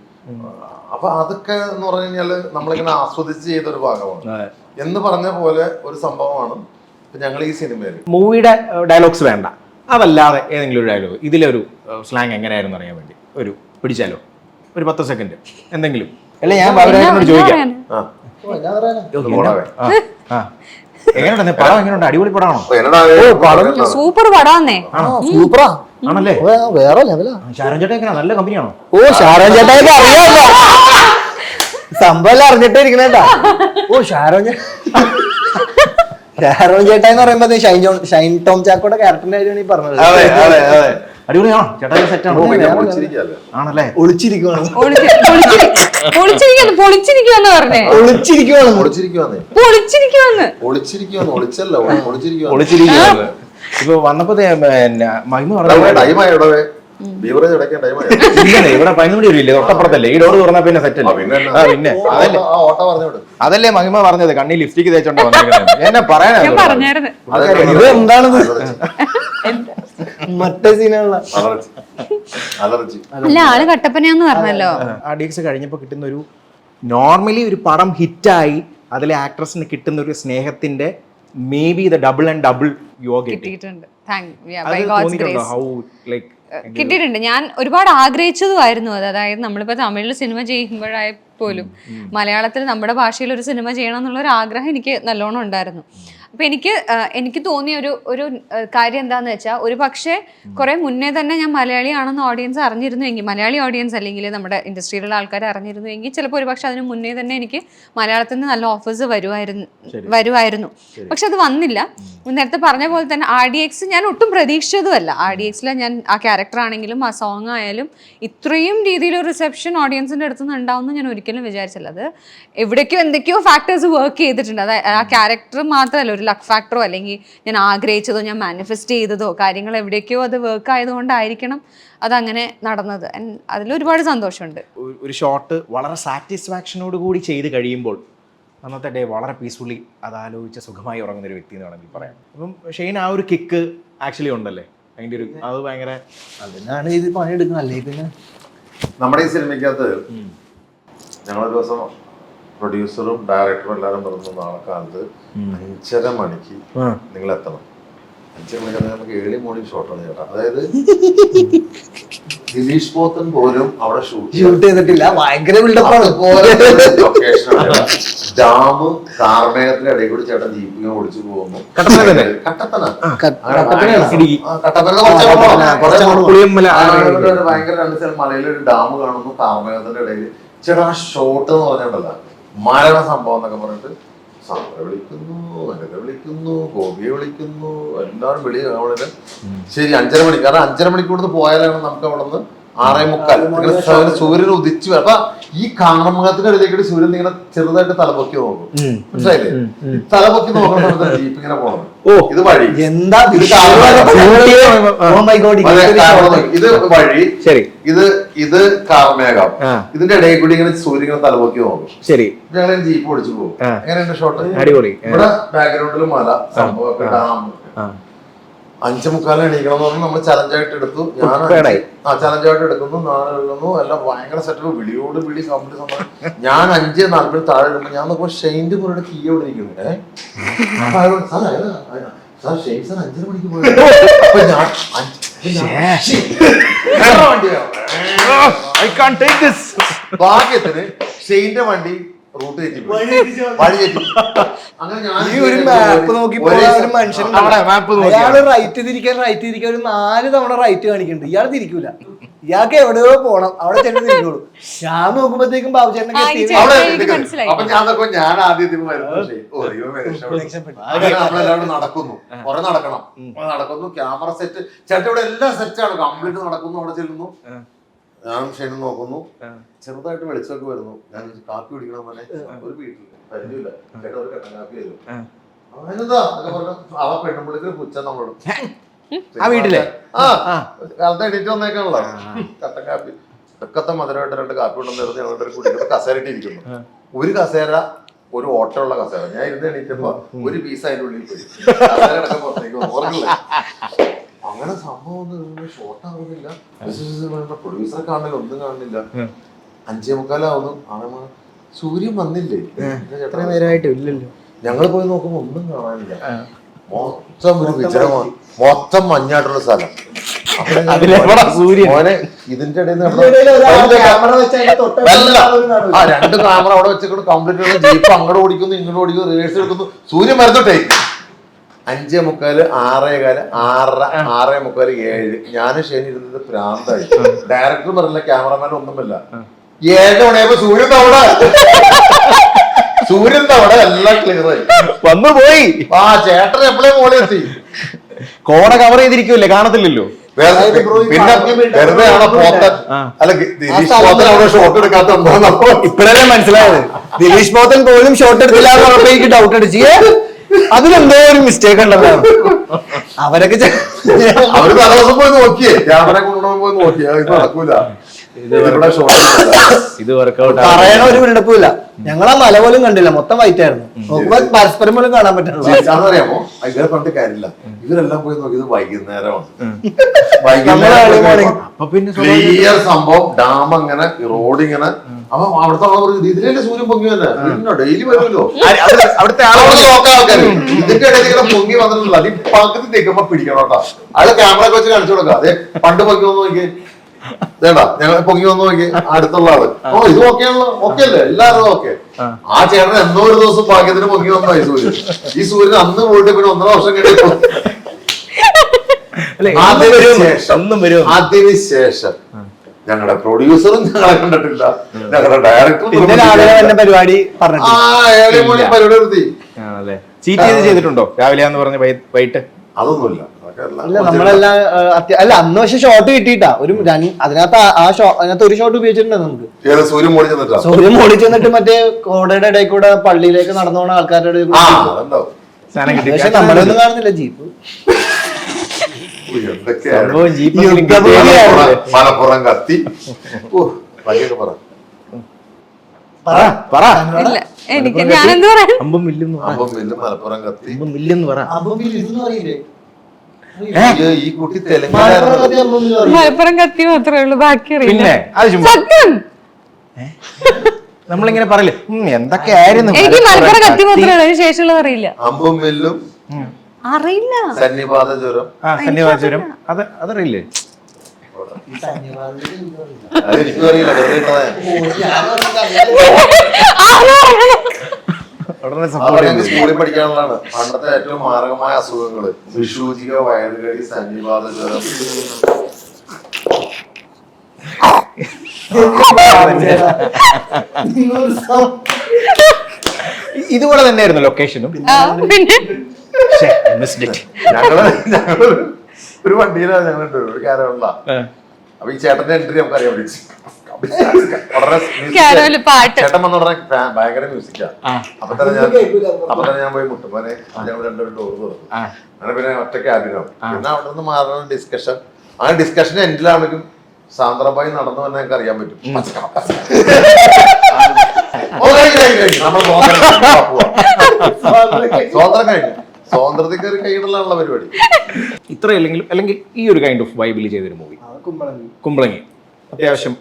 അപ്പൊ അതൊക്കെ എന്ന് പറഞ്ഞു കഴിഞ്ഞാല് നമ്മളിങ്ങനെ ആസ്വദിച്ച് ചെയ്തൊരു ഭാഗമാണ് എന്ന് പറഞ്ഞ പോലെ ഒരു സംഭവമാണ് ഞങ്ങൾ ഈ സിനിമയിൽ. മൂവിയുടെ ഡയലോഗ്സ് വേണ്ട, അതല്ലാതെ ഏതെങ്കിലും ഒരു ഡയലോഗ് ഇതിലൊരു സ്ലാങ് എങ്ങനെയായിരുന്നു അറിയാൻ വേണ്ടി ഒരു പിടിച്ചാലോ, ഒരു 10 സെക്കൻഡ് എന്തെങ്കിലും. അല്ല ഞാൻ അവരായിട്ട് ചോദിക്കാം. എങ്ങനെയുണ്ട് പടം? എങ്ങനെയുണ്ട്? അടിപൊളി പടമാണോ? സൂപ്പർ പടാന്നേ. സൂപ്പറാ ആണല്ലേ? വേറെ ലെവലാ. ഷാരോൺ ചേട്ടൻ എങ്ങനെ? നല്ല കമ്പനിയാണോ? ഓ ഷാരോൺ ചേട്ടായിട്ട് അറിയാമല്ലോ, സംഭവം അറിഞ്ഞിട്ടേ ഇരിക്കണേട്ടാ. ഓ ഷാരോൺ ചേട്ടാ എന്ന് പറയുമ്പോ ഷൈൻ ടോം ചാക്കോയുടെ ക്യാരക്ടറിന്റെ കാര്യമാണ് ഈ പറഞ്ഞത്. അടിപൊളിയാണോ ചേട്ടാ? സെറ്റ് ആണോ? ആണല്ലേ? ഒളിച്ചിരിക്കുവാണ്. ഇപ്പൊ വന്നപ്പോ മഹിമ ഇവിടെ 11 മണി വരില്ലേ? തൊട്ടപ്പുറത്തല്ലേ? ഈ ഡോറ് തുറന്നാ പിന്നെ സെറ്റ് അല്ലേ? പിന്നെ അതല്ലേ മഹിമ പറഞ്ഞത്, കണ്ണി ലിപ്സ്റ്റിക് തേച്ചോണ്ടാ വന്നേക്കുന്നത്. എന്നെ പറയാനായിരുന്നു. ഇത് എന്താണിത്? മറ്റേ സീനുള്ള അല്ല ആള് കട്ടപ്പനയാന്ന് പറഞ്ഞല്ലോ. RDX കഴിഞ്ഞപ്പോ കിട്ടുന്ന ഒരു നോർമലി ഒരു പടം ഹിറ്റായി അതിലെ ആക്ട്രസിന് കിട്ടുന്ന ഒരു സ്നേഹത്തിന്റെ may be the double and double കിട്ടിയിട്ടുണ്ട്. കിട്ടിയിട്ടുണ്ട്. ഞാൻ ഒരുപാട് ആഗ്രഹിച്ചതുമായിരുന്നു അത്. അതായത് നമ്മളിപ്പോ തമിഴിൽ സിനിമ ചെയ്യുമ്പോഴായ പോലും മലയാളത്തിൽ നമ്മുടെ ഭാഷയിൽ ഒരു സിനിമ ചെയ്യണം എന്നുള്ള ഒരു ആഗ്രഹം എനിക്ക് നല്ലോണം ഉണ്ടായിരുന്നു. അപ്പൊ എനിക്ക് തോന്നിയ ഒരു കാര്യം എന്താന്ന് വെച്ചാൽ, ഒരു പക്ഷേ കുറെ മുന്നേ തന്നെ ഞാൻ മലയാളിയാണെന്ന് ഓഡിയൻസ് അറിഞ്ഞിരുന്നുവെങ്കിൽ, മലയാളി ഓഡിയൻസ് അല്ലെങ്കിൽ നമ്മുടെ ഇൻഡസ്ട്രിയിലുള്ള ആൾക്കാർ അറിഞ്ഞിരുന്നുവെങ്കിൽ ചിലപ്പോൾ ഒരു പക്ഷെ അതിന് മുന്നേ തന്നെ എനിക്ക് മലയാളത്തിൽ നിന്ന് നല്ല ഓഫേഴ്സ് വരുമായിരുന്നു. പക്ഷെ അത് വന്നില്ല. നേരത്തെ പറഞ്ഞ പോലെ തന്നെ RDX ഞാൻ ഒട്ടും പ്രതീക്ഷിച്ചതുമല്ല. RDXൽ ഞാൻ ആ ക്യാരക്ടർ ആണെങ്കിലും ആ സോങ് ആയാലും ഇത്രയും രീതിയിലൊരു റിസപ്ഷൻ ഓഡിയൻസിന്റെ അടുത്ത് നിന്ന് ഉണ്ടാവുമെന്ന് ഞാൻ ഒരിക്കലും വിചാരിച്ചില്ല. അത് എവിടേക്കോ എന്തൊക്കെയോ ഫാക്ടേഴ്സ് വർക്ക് ചെയ്തിട്ടുണ്ട്. അത് ആ ക്യാരക്ടർ മാത്രമല്ല, ഒരു ലക്ക് ഫാക്ടറോ അല്ലെങ്കിൽ ഞാൻ ആഗ്രഹിച്ചതോ ഞാൻ മാനിഫെസ്റ്റ് ചെയ്തതോ കാര്യങ്ങൾ എവിടേക്കോ അത് വർക്ക് ആയതുകൊണ്ടായിരിക്കണം അതങ്ങനെ നടന്നത്. അതിലൊരുപാട് സന്തോഷമുണ്ട്. ഒരു ഷോട്ട് വളരെ സാറ്റിസ്ഫാക്ഷനോട് കൂടി ചെയ്ത് കഴിയുമ്പോൾ അന്നത്തെ ഡേ വളരെ പീസ്ഫുള്ളി അത് ആലോചിച്ച് സുഖമായി ഉറങ്ങുന്ന ഒരു വ്യക്തി എന്ന് വേണമെങ്കിൽ പറയാം. അപ്പം ഷെയ്ൻ ആ ഒരു കിക്ക് ആക്ച്വലി ഉണ്ടല്ലേ, അതിൻ്റെ ഒരു അത് ഭയങ്കര അതിനാണ് ഇത് പണിയെടുക്കുന്നത്. അല്ലേ പിന്നെ നമ്മുടെ ഈ സിനിമയ്ക്കകത്ത് ഞങ്ങളൊരു ദിവസം പ്രൊഡ്യൂസറും ഡയറക്ടറും എല്ലാവരും പറഞ്ഞു നാളെ കാലത്ത് 5:30 മണിക്ക് നിങ്ങൾ എത്തണം. 5:30 മണിക്ക് നമുക്ക് ഏർലി മോർണിംഗ് ഷോട്ടാണ് ചേട്ടാ. അതായത് ദിലീഷ് പോത്തൻ പോലും അവിടെ ഷൂട്ട് ചെയ്തിട്ടില്ല. ഭയങ്കര ബിൽഡപ്പാണ്. ഡാമും കാർമേഘത്തിന്റെ ഇടയിൽ കൂടി ചേട്ടൻ ജീപ്പിങ്ങനെ ഓടിച്ചു പോകുന്നു. ഭയങ്കര 2 സ്ഥലം മലയിൽ ഒരു ഡാം കാണുന്നു, കാർമേഘത്തിന്റെ ഇടയിൽ. ചേട്ടാ ആ ഷോട്ട് എന്ന് പറഞ്ഞിട്ടല്ല മരണ സംഭവം എന്നൊക്കെ പറഞ്ഞിട്ട് സാറെ വിളിക്കുന്നു, എന്നെ വിളിക്കുന്നു, ഗോപിയെ വിളിക്കുന്നു, എല്ലാവരും വിളി അവിടെ. ശരി 5:30 മണിക്ക്, കാരണം 5:30 മണിക്കൂർ പോയാലാണ് നമുക്ക് അവിടെ നിന്ന് 6:45 സൂര്യൻ ഉദിച്ചു. അപ്പൊ ഈ കാർമേഘത്തിന്റെ ഇടയിലേക്ക് സൂര്യൻ ഇങ്ങനെ ചെറുതായിട്ട് തലപൊക്കി നോക്കും. മനസ്സിലായില്ലേ? തലപൊക്കി നോക്കുന്ന സമയത്ത് ജീപ്പ് ഇങ്ങനെ പോകണം. ഇത് വഴി എന്താ ഇത് വഴി, ശരി ഇത് കാർമേഘം, ഇതിന്റെ ഇടയിൽ കൂടി ഇങ്ങനെ സൂര്യൻ ഇങ്ങനെ തലപൊക്കി നോക്കും. ശരി, ഞങ്ങൾ ജീപ്പ് ഓടിച്ചു പോകും. എങ്ങനെയുണ്ട് ഷോട്ട്? അടിപൊളി. ഇവിടെ ബാക്ക്ഗ്രൗണ്ടിൽ മല സംഭവമൊക്കെ, ഡാം. 5:45 എണീക്കണം എന്ന് പറഞ്ഞാൽ നമ്മൾ ചലഞ്ചായിട്ട് എടുത്തു. ഞാൻ ചലഞ്ചായിട്ട് എടുക്കുന്നു, നാളെ എഴുതുന്നു, എല്ലാം ഭയങ്കര സെറ്റപ്പ്, വിളിയോട് വിളി കംപ്ലീറ്റ് സംഭവം. ഞാൻ 5:40 താഴെ ഇടുമ്പോൾ ഞാൻ നോക്കുമ്പോൾ ഷെയിന്റെ പുറയുടെ കീ അവിടെ ഇരിക്കുന്നു. സാർ ഷെയിൻ സാർ 5:30 മണിക്ക് പോയി. അപ്പൊ ഞാൻ ഭാഗ്യത്തിന് ഷെയിന്റെ വണ്ടി റൂട്ട് തെറ്റി വഴി തെറ്റി. അങ്ങനെ ഞാൻ ഈ ഒരു മാപ്പ് നോക്കി പോയ ഒരു മനുഷ്യൻ അയാള് റൈറ്റ് തിരിക്കാൻ ഒരു 4 തവണ റൈറ്റ് കാണിക്കുന്നുണ്ട്. ഇയാൾ തിരിക്കൂല, ഇയാൾക്ക് എവിടെയോ പോണം, അവിടെ ചെന്ന് തിരിക്കുള്ളൂ. ഞാൻ നോക്കുമ്പോഴത്തേക്കും ബാബുചേട്ടനൊക്കെ അപ്പൊ ഞാൻ ആദ്യത്തിൽ നമ്മളെല്ലാവരും നടക്കുന്നു, കുറെ നടക്കണം, നടക്കുന്നു. ക്യാമറ സെറ്റ് ചേട്ടൻ ഇവിടെ എല്ലാം സെറ്റാണ്, കംപ്ലീറ്റ് നടക്കുന്നു. അവിടെ ചെല്ലുന്നു, ഞാൻ ഷെയ്നും നോക്കുന്നു, ചെറുതായിട്ട് വെളിച്ചമൊക്കെ വരുന്നു. ഞാൻ കാപ്പി കുടിക്കണം പോലെ ഒരു വീട്ടില് പരിചയമില്ല, ചേട്ടാ ഒരു കട്ടൻ കാപ്പി തരും. അതിനെന്താ അവ പെണ്ണുമ്പിളിക്ക് പുച്ഛം നമ്മളോട് ആ വീട്ടിലെ കാലത്ത് എണീറ്റ് വന്നേക്കാണല്ലോ. കട്ടൻ കാപ്പി ഇതൊക്കത്തെ മധുരമായിട്ട് 2 കാപ്പി കൊണ്ടുവന്നിരുന്ന് ഞങ്ങളുടെ കുടിക്കുന്ന കസേരയിട്ട് ഇരിക്കുന്നു. ഒരു കസേര ഒരു ഓട്ടമുള്ള കസേര. ഞാൻ ഇരുന്ന് എണീറ്റപ്പോ ഒരു പീസ് അതിന്റെ ഉള്ളിൽ പോയി, കസേര അടക്കം പുറത്തേക്ക് ഓർമ്മയില്ല. അങ്ങനെ സംഭവം ഒന്നും ഷോർട്ട് ആവുന്നില്ല. പ്രൊഡ്യൂസറെ കാണുന്നില്ല, ഒന്നും കാണുന്നില്ല. 5:45 ആവുന്നു. സൂര്യൻ വന്നില്ലേ? എത്ര നേരമായിട്ട് ഇല്ലല്ലോ. ഞങ്ങൾ പോയി നോക്കുമ്പോ ഒന്നും കാണാനില്ല. മൊത്തം ഒരു വിജയമാണ്, മൊത്തം മഞ്ഞായിട്ടുള്ള സ്ഥലം. മോനെ ഇതിന്റെ ഇടയിൽ 2 ക്യാമറ അവിടെ വെച്ചിട്ട് കംപ്ലീറ്റ് ജീപ്പ് അങ്ങോട്ട് ഓടിക്കുന്നു, ഇങ്ങോട്ട് ഓടിക്കുന്നു, റിവേഴ്സ് എടുക്കുന്നു. സൂര്യൻ വരുന്നോട്ടേ 5:45, 6:15, 6:30, 6:45, 7. ഞാനും ഷെനി ഇരുന്നത് പ്രാന്തായി. ഡയറക്ടർ പറഞ്ഞില്ല, ക്യാമറമാൻ ഒന്നുമില്ല. 7 മണിയായപ്പോ സൂര്യൻ അവിടെ എല്ലാം ക്ലിയർ ആയി വന്നു പോയി. ആ ചേട്ടൻ എപ്പോഴേ മോളെ എത്തി. കോട കവർ ചെയ്തിരിക്കുമല്ലേ, കാണത്തില്ലല്ലോ. പിന്നെ വെറുതെ ആണോ പോത്തൻ? അല്ല ദിലീഷ് പോത്തൻ അവിടെ ഷോട്ട് എടുക്കാത്ത ഇപ്പഴല്ലേ മനസ്സിലായത്. ദിലീഷ് പോത്തൻ പോലും ഷോട്ട് എടുത്തില്ല എന്ന് പറഞ്ഞപ്പോ എനിക്ക് ഡൗട്ട് അടിച്ചു. അതിലെന്തോ ഒരു മിസ്റ്റേക്ക് ഉണ്ടല്ലോ. അവരൊക്കെ അവര് തലേദിവസം പോയി നോക്കിയേ, ക്യാമറ കൊണ്ടുപോയി പോയി നോക്കിയേ, ഇത് നടക്കൂല. ഇത് വർക്കൗട്ട് പറയണ ഒരു ബിൽഡപ്പും. ഞങ്ങൾ ആ മല പോലും കണ്ടില്ല, മൊത്തം വൈറ്റ് ആയിരുന്നു. നോക്കുമ്പോ പരസ്പരം പോലും കാണാൻ പറ്റുള്ളൂ. അറിയാമോ, ഇവരെ പറഞ്ഞിട്ട് കാര്യമില്ല. ഇവരെല്ലാം പോയി നോക്കിയത് വൈകുന്നേരമാണ്. ക്ലിയർ സംഭവം, ഡാം അങ്ങനെ, റോഡ് ഇങ്ങനെ. അപ്പൊ അവിടുത്തെ ഇതിലല്ലേ സൂര്യൻ പൊങ്ങി തന്നെ ഡെയിലി വരുമല്ലോ. അവിടുത്തെ ആൾക്കാർ ഇതിന്റെ ഇടയിൽ ഇങ്ങനെ പൊങ്ങി വന്നിട്ടില്ല. അത് ഈ പകുതി തേക്കുമ്പോ പിടിക്കണം കേട്ടോ. അത് ക്യാമറ ഒക്കെ വെച്ച് കാണിച്ചു കൊടുക്കാം. അതെ പണ്ട് പൊങ്ങി വന്ന് നോക്കി, ഇതേടാ ഞങ്ങൾ പൊങ്ങി വന്ന് നോക്കി അടുത്തുള്ള ആള്. ഓ ഇത് ഓക്കെയാണല്ലോ, ഓക്കെ അല്ലേ, എല്ലാവരും ഓക്കെ. ആ ചേട്ടൻ എന്നോ ഒരു ദിവസം ഭാഗ്യത്തിന് പൊങ്ങി വന്നായി സൂര്യൻ. ഈ സൂര്യൻ അന്ന് പോയിട്ട് പിന്നെ 1.5 വർഷം കഴിഞ്ഞു. അതിനുശേഷം ഞങ്ങളുടെ പ്രൊഡ്യൂസറും ഞങ്ങളെ കണ്ടിട്ടില്ല, ഞങ്ങളുടെ ഡയറക്ടറും പരിപാടി ആ 7 മണി പരിപാടി നിർത്തി. ചീറ്റ് ചെയ്തിട്ടുണ്ടോ രാവിലെ എന്ന് വൈകിട്ട്? അതൊന്നുമില്ല. ഇല്ല, നമ്മളെല്ലാം അല്ല അന്ന് പക്ഷെ ഷോട്ട് കിട്ടിയിട്ടാ. അതിനകത്ത് ഒരു ഷോട്ട് ഉപയോഗിച്ചിട്ടുണ്ടോ നമുക്ക്? സൂര്യൻ മോളി ചെന്നിട്ട് മറ്റേ കോടയുടെ ഇടയിൽ കൂടെ പള്ളിയിലേക്ക് നടന്നു പോണ ആൾക്കാരുടെ പക്ഷെ നമ്മളൊന്നും കാണുന്നില്ല. ജീപ്പ് മലപ്പുറം കത്തി എനിക്ക് ഞാനെന്ത് പറയാ, മലപ്പുറം കത്തി ഈ കുട്ടി തെലുങ്കാന മലപ്പുറം കത്തി മാത്രമേ ഉള്ളൂ, ബാക്കി അറിയില്ല. സത്യം നമ്മളിങ്ങനെ പറയില്ലേ എന്തൊക്കെയായിരുന്നു. എനിക്ക് മലപ്പുറം കത്തി മാത്രമേ ഉള്ളൂ, അതിന് ശേഷമുള്ളത് അറിയില്ല. അമ്പും വില്ലും അറിയില്ല. സന്നിപാത ജ്വരം, സന്നിപാത ജ്വരം അതറിയില്ലേ? അതെനിക്കും അറിയില്ല. സ്കൂളിൽ പഠിക്കാനുള്ളതാണ്. പണ്ടത്തെ ഏറ്റവും മാരകമായ അസുഖങ്ങള് വിഷൂചിക, വയറുകടി, സന്നിപാത ജ്വരം. ഇതുപോലെ തന്നെയായിരുന്നു ലൊക്കേഷനും. ഞങ്ങള് ഒരു വണ്ടിയിലാണ് ഞങ്ങളുണ്ട്, ഒരു കാരവള്ള. അപ്പൊ ഈ ചേട്ടന്റെ എൻട്രി നമുക്ക് അറിയാൻ പറ്റും. ചേട്ടൻ വന്ന ഉടനെ ഭയങ്കര മ്യൂസിക്കാ. അപ്പൊ തന്നെ ഞാൻ പോയി മുട്ടും. പോലെ ഞങ്ങൾ 2 ഡോർ തുറന്നു. അങ്ങനെ പിന്നെ ഒറ്റ ക്യാബിനാവും. പിന്നെ അവിടെ നിന്ന് മാറുന്ന ഡിസ്കഷൻ. ആ ഡിസ്കഷൻ എൻഡിലാണെങ്കിലും സാന്ദ്രബായി നടന്നു തന്നെ ഞങ്ങൾക്ക് അറിയാൻ പറ്റും. സ്വാതന്ത്ര്യം കഴിഞ്ഞു. സ്വാതന്ത്ര്യത്തിൽ കൈയിടലാണുള്ള പരിപാടി. ഇത്ര അല്ലെങ്കിൽ ഈ ഒരു കൈൻഡ് ഓഫ് വൈബിൽ ചെയ്തൊരു മൂവി കുമ്പളങ്ങി അത്യാവശ്യം.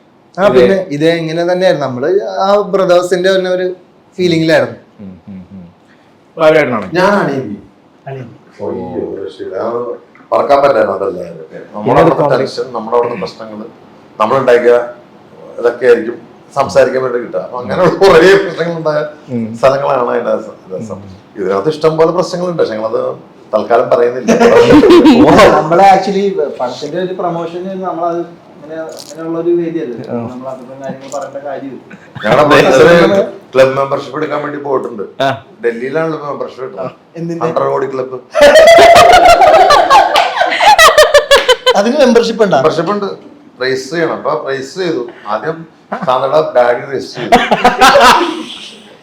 പിന്നെ ഇത് ഇങ്ങനെ തന്നെയായിരുന്നു. നമ്മള് ആ ബ്രദേഴ്സിന്റെ തന്നെ ഒരു ഫീലിംഗിലായിരുന്നു. ഞാനാണ് പറക്കാൻ പറ്റായിരുന്നു. നമ്മുടെ അവിടുത്തെ ടെൻഷൻ, നമ്മുടെ അവിടുത്തെ പ്രശ്നങ്ങള്, നമ്മളുണ്ടാക്കിയ ഇതൊക്കെ ആയിരിക്കും സംസാരിക്കാൻ വേണ്ടി കിട്ടുക. അപ്പൊ അങ്ങനെയുള്ള കുറേ പ്രശ്നങ്ങളുണ്ടായ സ്ഥലങ്ങളാണ് അതിന്റെ രസം. ഇതിനകത്ത് ഇഷ്ടം പോലെ പ്രശ്നങ്ങളുണ്ട്, പക്ഷെ ഞങ്ങളത് തൽക്കാലം പറയുന്നില്ല. നമ്മളെ ആക്ച്വലി പടത്തിന്റെ ഒരു പ്രൊമോഷൻ നമ്മളത് അങ്ങനെയുള്ള ഒരു വേദിയല്ലേ, നമ്മൾ അധികം കാര്യങ്ങൾ പറയേണ്ട കാര്യമില്ല. ഞങ്ങളുടെ ക്ലബ് മെമ്പർഷിപ്പ് എടുക്കാൻ വേണ്ടി പോയിട്ടുണ്ട്. ഡൽഹിയിലാണല്ലോ മെമ്പർഷിപ്പ് കിട്ടുന്നത്, 100 കോടി ക്ലബ്ബ്. അതിന് മെമ്പർഷിപ്പ് ഉണ്ട്. മെമ്പർഷിപ്പ് ഉണ്ട്, രജിസ്റ്റർ ചെയ്യണം. അപ്പൊ രജിസ്റ്റർ ചെയ്തു. ആദ്യം സാന്ദ്രയുടെ ഡാഡി രജിസ്റ്റർ ചെയ്തു.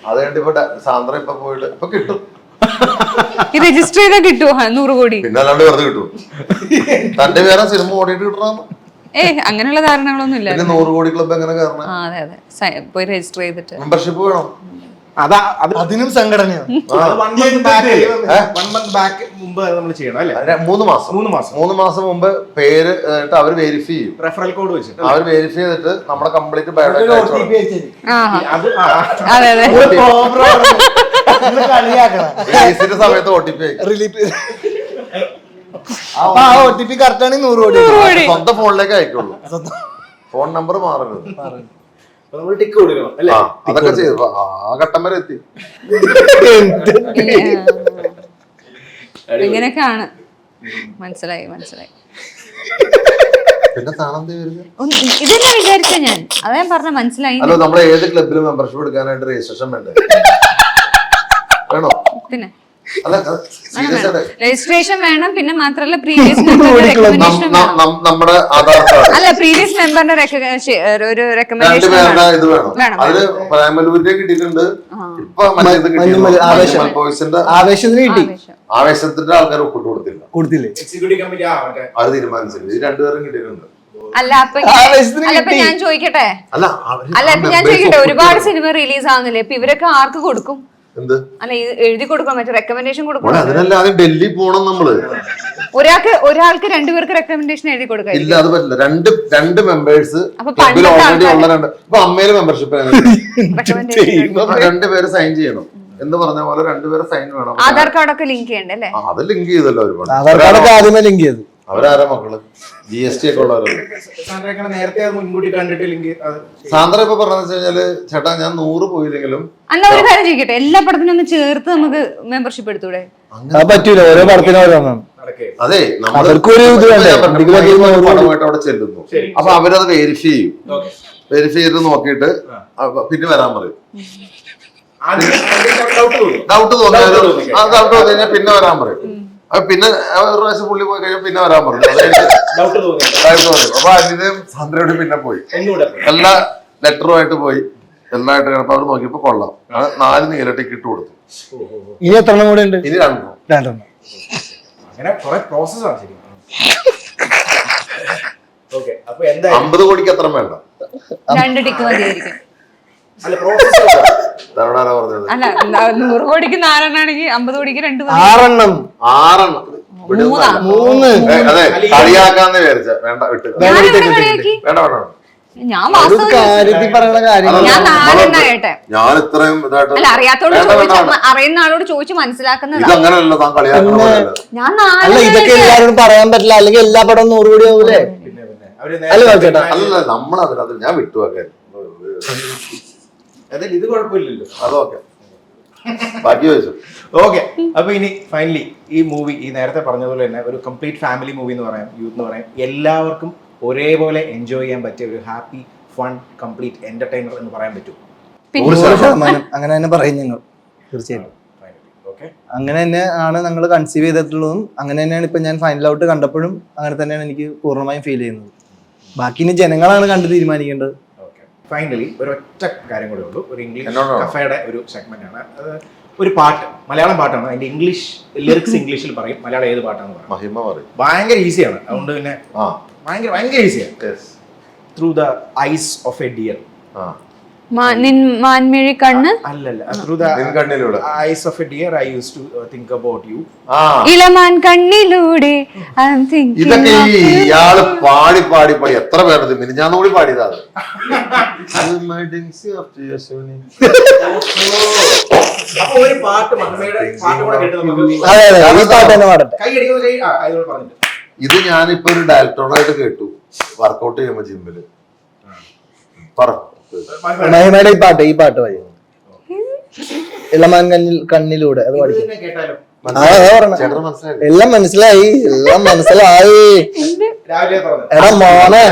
അത് കഴിഞ്ഞിട്ട് ഇപ്പൊ സാന്ദ്ര ഇപ്പൊ പോയിട്ട് ഇപ്പൊ കിട്ടും. രജിസ്റ്റർ ചെയ്താൽ കിട്ടുമോ 100 കോടി? പിന്നെ അല്ലാണ്ട് വെറുതെ കിട്ടും. തന്റെ വേറെ സിനിമ ഓടിയിട്ട് കിട്ടണം. അങ്ങനെയുള്ള ധാരണകളൊന്നും ഇല്ല. പിന്നെ 100 കോടി ക്ലബ്ബ് എങ്ങനെ കയറണം? അതെ അതെ, പോയി രജിസ്റ്റർ ചെയ്തിട്ട് മെമ്പർഷിപ്പ് വേണം. അതിനും സംഘടനയാണ്. 1 month back മുമ്പ് നമ്മൾ ചെയ്യണം അല്ലേ? 3 മാസം മുമ്പ് പേര് അവർ വെരിഫൈ ചെയ്യും. റെഫറൽ കോഡ് വെച്ചിട്ട് അവർ വെരിഫൈ ചെയ്തിട്ട് നമ്മുടെ കംപ്ലീറ്റ് ബയോഡേറ്റ അതെ അതെ റിലീസിന്റെ സമയത്ത് OTP അപ്പൊ ആ OTP കറക്റ്റ് ആണെങ്കിൽ 100 കോടി സ്വന്തം ഫോണിലേക്ക് അയക്കുള്ളൂ. ഫോൺ നമ്പർ മാറരുത്. നമ്മൾ ടിക്ക് കൊടുക്കണം അല്ലേ? അതൊക്കെ ചെയ്തു. ആ ഘട്ടം വരെ എത്തി. ഇങ്ങനെയൊക്കെയാണ്. മനസ്സിലായി. പിന്നെ താണെന്ത് വരുന്നത്? ഇതെല്ലാം വിചാരിച്ച ഞാൻ അതാ ഞാൻ പറഞ്ഞ മനസ്സിലായി. അല്ലോ, നമ്മൾ ഏത് ക്ലബിലും മെമ്പർഷിപ്പ് എടുക്കാനായിട്ട് രജിസ്ട്രേഷൻ വേണ്ടേ? വേണോ? പിന്നെ അല്ല, സീരിയസ് ആയിട്ട് രജിസ്ട്രേഷൻ വേണം. പിന്നെ മാത്രല്ല പ്രീവിയസ് നമ്മുടെ ആധാർ കാർഡ്, അല്ല പ്രീവിയസ് മെമ്പറിന്റെ ഒരു റെക്കമെൻഡേഷൻ രണ്ടുപേരുടെ ഇത് വേണം. അതില് പ്രേമലൂരിന്റെ കിട്ടിയിട്ടുണ്ട്. ഇപ്പൊ ബോയ്സിന്റെ ആവേശത്തിന് കിട്ടി. ആവേശത്തിന്റെ ആൾക്കാർ ഒപ്പിട്ട് കൊടുത്തില്ല. എക്സിക്യൂട്ടീവ് കമ്മിറ്റി അത് തീരുമാനിച്ചില്ല. ഇത് രണ്ടുപേരും കിട്ടിയിട്ടുണ്ട്. അല്ല അപ്പൊ ഞാൻ ചോദിക്കട്ടെ, അല്ല ഇപ്പൊ ഞാൻ ചോദിക്കട്ടെ, ഒരുപാട് സിനിമ റിലീസ് ആവുന്നില്ലേ? ഇപ്പൊ ഇവരൊക്കെ ആർക്ക് കൊടുക്കും? എന്ത് അല്ല എഴുതി കൊടുക്കണം, മറ്റേ റെക്കമെൻഡേഷൻ കൊടുക്കണം. അതിനല്ല, ആദ്യം ഡൽഹി പോണം നമ്മള്. ഒരാൾക്ക് 2 പേർക്ക് റെക്കമെൻഡേഷൻ എഴുതി കൊടുക്കാം. ഇല്ല, അത് പറ്റില്ല. രണ്ട് മെമ്പേഴ്സ് ക്ലബിൽ ഓൾറെഡി ഉള്ള 2. ഇപ്പൊ അമ്മയില് മെമ്പർഷിപ്പ് 2 പേര് സൈൻ ചെയ്യണം എന്ന് പറഞ്ഞ പോലെ 2 പേര് സൈൻ വേണം. ആധാർ കാർഡൊക്കെ ലിങ്ക് ചെയ്യണ്ടേ അല്ലേ? അത് ലിങ്ക് ചെയ്തല്ലോ ഒരുപാട്. ആധാർ കാർഡൊക്കെ ആദ്യമേ ലിങ്ക് ചെയ്തു. അവരാരാ മക്കള്? GST ഒക്കെ ഉള്ളവരല്ലേ. നേരത്തെ മുൻകൂട്ടി കണ്ടിട്ട് ലിങ്ക്. സാന്ദ്ര ഇപ്പൊ പറഞ്ഞെന്ന് വെച്ച് കഴിഞ്ഞാല്, ചേട്ടാ ഞാൻ 100 പോയില്ലെങ്കിലും അല്ല ഒരു കാര്യം ചോദിക്കട്ടെ, എല്ലാ പടത്തിനും ഒന്ന് ചേർത്ത് നമുക്ക് മെമ്പർഷിപ്പ് എടുത്തൂടെ? അത് പറ്റൂല, ഓരോ പടത്തിനും ഓരോന്നാണ്. അതെ, അവർക്കൊരു ഇത് വേണ്ടേ? പടമായിട്ട് അവിടെ ചെല്ലുന്നു. അപ്പൊ അവരത് വെരിഫൈ ചെയ്യും. വെരിഫൈ ചെയ്ത് നോക്കിയിട്ട് പിന്നെ വരാൻ പറയും. ഡൗട്ട് തോന്നിയാൽ പിന്നെ വരാൻ പറയും. പിന്നെ ഒരു പ്രാവശ്യം പുള്ളി പോയി കഴിഞ്ഞാൽ പിന്നെ വരാൻ പറഞ്ഞു. അപ്പൊ അനിതയും സാന്ദ്രയോട് പിന്നെ പോയി. എല്ലാ ലെറ്ററുമായിട്ട് പോയി. എല്ലായിട്ട് കിടപ്പോ അവർ നോക്കിയപ്പോ കൊള്ളാം. 4 നീല ടിക്കറ്റ് കൊടുത്തു. ഇനി എത്ര കൂടെ ഉണ്ട്? ഇനി 2. അങ്ങനെ കുറെ പ്രോസസ്സാണ് ശരി. 50 കോടിക്ക് അത്ര വേണ്ട, 2 ടിക്ക് മതിയായിരിക്കും. അല്ല പ്രോസസ് പറഞ്ഞത്. അല്ല 100 കോടിക്ക് 4 ആണെങ്കിൽ 50 കോടിക്ക് 2 6 അതെ, കളിയാക്കാന്ന് വിചാരിച്ച. വേണ്ട, വിട്ട്. വേണ്ട. ഞാൻ വാസ്തവത്തിൽ പറയുന്ന കാര്യം ഞാൻ ഇത്രയും ഇതായിട്ട് അല്ല അറിയാത്തോണ്ട് അറിയുന്ന ആളോട് ചോദിച്ചു മനസ്സിലാക്കുന്നത്. ഇതങ്ങനല്ല, താൻ കളിയാക്കുന്ന. ഞാൻ അല്ല, ഇതൊക്കെ എല്ലാവരും പറയാൻ പറ്റില്ല, അല്ലെങ്കിൽ എല്ലാ പടവും 100 കോടി ആവൂലേ? അല്ല, നമ്മളതിനകത്ത് ഞാൻ വിട്ടുവെക്കാൻ. ഇത് കുഴപ്പമില്ലല്ലോ. അതൊക്കെ ബാക്കി ചോദിച്ചു. ഓക്കെ, അപ്പൊ ഇനി ഫൈനലി ഈ മൂവി ഈ നേരത്തെ പറഞ്ഞതുപോലെ തന്നെ ഒരു കംപ്ലീറ്റ് ഫാമിലി മൂവി എന്ന് പറയാം, യൂത്ത് എന്ന് പറയാം, എല്ലാവർക്കും ഒരേപോലെ എൻജോയ് ചെയ്യാൻ പറ്റിയ ഒരു ഹാപ്പി ഫൺ കംപ്ലീറ്റ് എന്റർടൈനർ എന്ന് പറയാൻ പറ്റും. അങ്ങനെ തന്നെ പറയും ഞങ്ങൾ. തീർച്ചയായിട്ടും അങ്ങനെ തന്നെ ആണ് ഞങ്ങൾ കൺസീവ് ചെയ്തിട്ടുള്ളതും. അങ്ങനെ തന്നെയാണ് ഇപ്പൊ ഞാൻ ഫൈനൽ ഔട്ട് കണ്ടപ്പോഴും അങ്ങനെ തന്നെയാണ് എനിക്ക് പൂർണ്ണമായും ഫീൽ ചെയ്യുന്നത്. ബാക്കി ഇനി ജനങ്ങളാണ് കണ്ട് തീരുമാനിക്കേണ്ടത്. ഫൈനലി ഒരൊറ്റ കാര്യം കൂടെ ഉള്ളൂ. ഒരു ഇംഗ്ലീഷ് കഫേയുടെ ഒരു സെഗ്മെന്റ് ആണ്. ഒരു പാട്ട്, മലയാളം പാട്ടാണ്. അതിന്റെ ഇംഗ്ലീഷ് ലിറിക്സ് ഇംഗ്ലീഷിൽ പറയും, മലയാളം ഏത് പാട്ടാണെന്ന് പറയും. ഭയങ്കര ഈസിയാണ്. അതുകൊണ്ട് പിന്നെ ഭയങ്കര ഈസിയാണ്. Through the eyes of a deer. മാൻമിഴി കണ്ണ് അല്ലല്ല, through the eyes of a deer I used to think about you. ഇളമാൻ കണ്ണിലൂടെ ഇതൊക്കെ ഇയാള് പാടി പാടി പാടി എത്ര പേരത് മിനിഞ്ഞാന്ന് കൂടി പാടിയതാ. ഒരു പാട്ട് പാട്ട് കൂടെ കേട്ട് നമുക്ക് ഇത് ഞാനിപ്പോ ഒരു ഡയറക്ടറായിട്ട് കേട്ടു വർക്കൗട്ട് ചെയ്യുമ്പോ ജിമ്മില്. പറ മഹിമയുടെ ഈ പാട്ട് വഴി ഇളമാൻ കണ്ണിലൂടെ അത് പഠിക്കും. ഇതിനെ കേട്ടാലോ? ചേട്ടന് മനസ്സിലായി? എല്ലാം മനസ്സിലായി. രാവിലെ പറഞ്ഞു. എടാ മോനെ,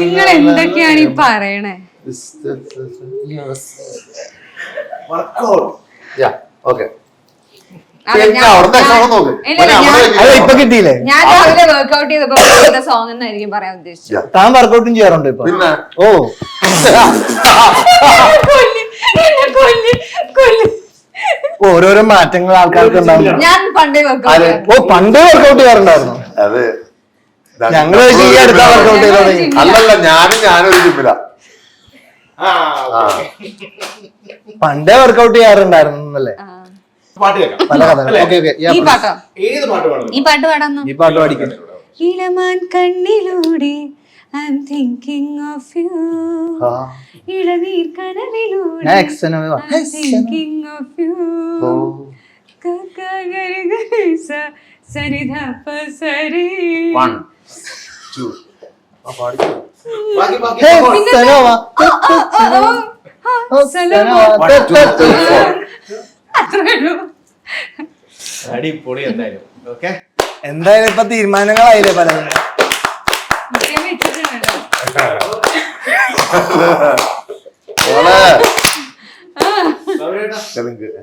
നിങ്ങൾ എന്തൊക്കെയാണ് ഈ പറയണേ? വർക്കൗട്ട്. ഓക്കെ. അല്ല, പിന്നെ അവിടുന്ന് exam നോക്ക്. ഇല്ല, അല്ല ഇപ്പൊ കിട്ടിയില്ലേ? ഞാൻ രാവിലെ വർക്ക്ഔട്ട് ചെയ്തപ്പോ സോങ് എന്നായിരിക്കും പറയാൻ ഉദ്ദേശിച്ചത്. താൻ വർക്കൗട്ടും ചെയ്യാറുണ്ട് ഇപ്പൊ? പിന്നെ ഓ ഓരോരോ മാറ്റങ്ങൾ ആൾക്കാർക്ക് ഉണ്ടാവും. ഞാൻ പണ്ടേ വർക്ക്ഔട്ട് ഓ പണ്ടേ വർക്കൗട്ട് ചെയ്യാറുണ്ടായിരുന്നു. അത് ഞങ്ങള് ഈ അടുത്ത വർക്കൗട്ട് ചെയ്തോ. അല്ലല്ല, ഞാനൊരു ജിമ്മില. പണ്ടേ വർക്കൗട്ട് ചെയ്യാറുണ്ടായിരുന്നല്ലേ? പാട്ട് കേൾക്കാം. പല കഥകൾ. Okay okay. ഈ പാട്ടോ? ഏത് പാട്ട് പാടുന്നു? ഈ പാട്ട് പാടാന്നോ? ഈ പാട്ട് പഠിക്കുന്നു. ഇളമാൻ കണ്ണിലൂടെ I'm thinking of you. ഇളനീർ കനവിലൂടെ ഞാൻ എക്സന I'm thinking of you. കകഗരഗരിസ സരിധപ സരി. 1 2 ബാക്കി ഹേ സനോവ അടിപൊളി. എന്തായാലും ഓക്കെ. എന്തായാലും ഇപ്പൊ തീരുമാനങ്ങളായില്ലേ പലതും.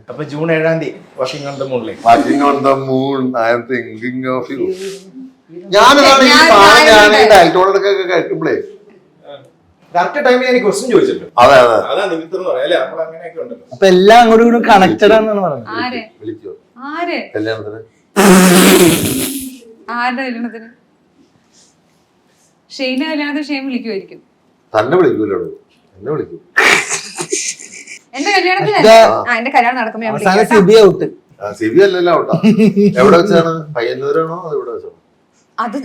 അപ്പൊ ജൂൺ 7 വാഷിംഗ് ഓൺ ദ മൂണിലെ Walking on the moon, I am thinking of you. ഞാനതാണ് ഈ സാധനം ഞാൻ ഡയറ്റോളൊക്കെ കഴിക്കുമ്പോഴേ കറക്റ്റ് ടൈമിൽ ഞാൻ ക്വസ്റ്റ്യൻ ചോദിച്ചിട്ടുണ്ട്. അതെ അതെ അതാ നിമിത്തം എന്ന് പറയാം അല്ലേ? നമ്മൾ അങ്ങനെയൊക്കെ ഉണ്ടല്ലോ. അപ്പൊ എല്ലാം അങ്ങോട്ടും ഇങ്ങോട്ടും കണക്റ്റഡ് ആണെന്നാണ് പറഞ്ഞത്. ആര് വിളിക്കോ ആര് കല്യാണത്തിന്? ആരുടെ കല്യാണത്തിന്? ഷെയ്ന കല്യാണത്തിന് ഷെയ്ൻ വിളിക്കുമായിരിക്കും. തന്നെ വിളിക്കൂലോ, എന്നെ വിളിക്കും. എന്റെ കല്യാണത്തിന് എന്റെ കല്യാണം നടക്കുമ്പോ ഞാൻ അവസാനം വിളിക്കാം. സിബി ഔട്ട്. സിബി അല്ലല്ലോ ഔട്ടാ. എവിടെ വെച്ചാണ്? പയ്യന്നൂരാണോ അത് ഇവിടെ വെച്ചോ? അത്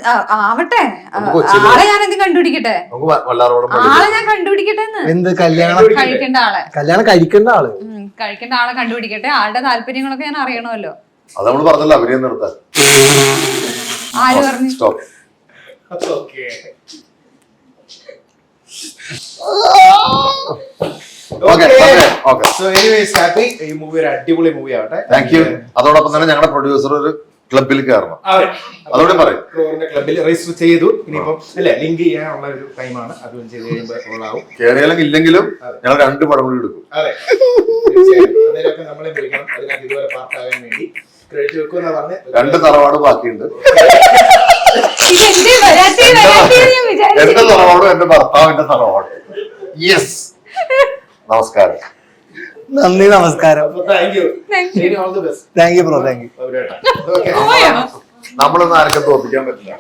ആവട്ടെ, നമുക്ക് കൊച്ചിയില് ആളെ ഞാൻ എന്ത് കണ്ടുപിടിക്കട്ടെ? നമുക്ക് വല്ലാറോടം ആളെ ഞാൻ കണ്ടുപിടിക്കട്ടെ എന്ന്. എന്ത് കല്യാണം? കഴിക്കേണ്ട ആളെ, കല്യാണം കഴിക്കേണ്ട ആള്. കഴിക്കേണ്ട ആളെ കണ്ടുപിടിക്കട്ടെ. ആളുടെ താല്പര്യങ്ങളൊക്കെ ഞാൻ അറിയണമല്ലോ. അത് നമ്മൾ പറഞ്ഞല്ലോ, അഭിനയം നിർത്താൻ. ആര് പറഞ്ഞു? Stop. Okay. Okay okay. So anyways happy. ഈ മൂവി ഒരു അടിപൊളി മൂവി ആവട്ടെ. Thank you. അതോടൊപ്പം തന്നെ ഞങ്ങളുടെ പ്രൊഡ്യൂസർ ഒരു ക്ലബിൽ കയറണം. അതോടെ പറയും. ക്ലബിൽ രജിസ്റ്റർ ചെയ്തു. ഇനിയിപ്പം അല്ലെ ലിങ്ക് ചെയ്യാനുള്ള ഒരു ടൈമാണ്. അതും ചെയ്ത് കഴിയുമ്പോൾ ഉള്ളാവും. കയറിയാലും ഇല്ലെങ്കിലും ഞങ്ങൾ 2 പടം കൂടി എടുക്കും. അതെ, അന്നേരമൊക്കെ നമ്മളെ വിളിക്കണം. അതിനകത്ത് ഇതുപോലെ പാർട്ടാകാൻ വേണ്ടി ക്രെഡിറ്റ് വെക്കുന്ന പറഞ്ഞ് 2 തറവാട് ബാക്കിയുണ്ട്. ഇതെന്തേ വരാത്തേ വരാത്തേ ഞാൻ വിചാരിച്ചു. എന്റെ തറവാടും എന്റെ ഭർത്താവിന്റെ തറവാടും. യെസ്. നമസ്കാരം. നന്ദി, നമസ്കാരം. Thank you. All the best. Thank you bro. Thank you. Okay. പോയോ? നമ്മളൊന്നും ആർക്കും തോൽപ്പിക്കാൻ പറ്റില്ല.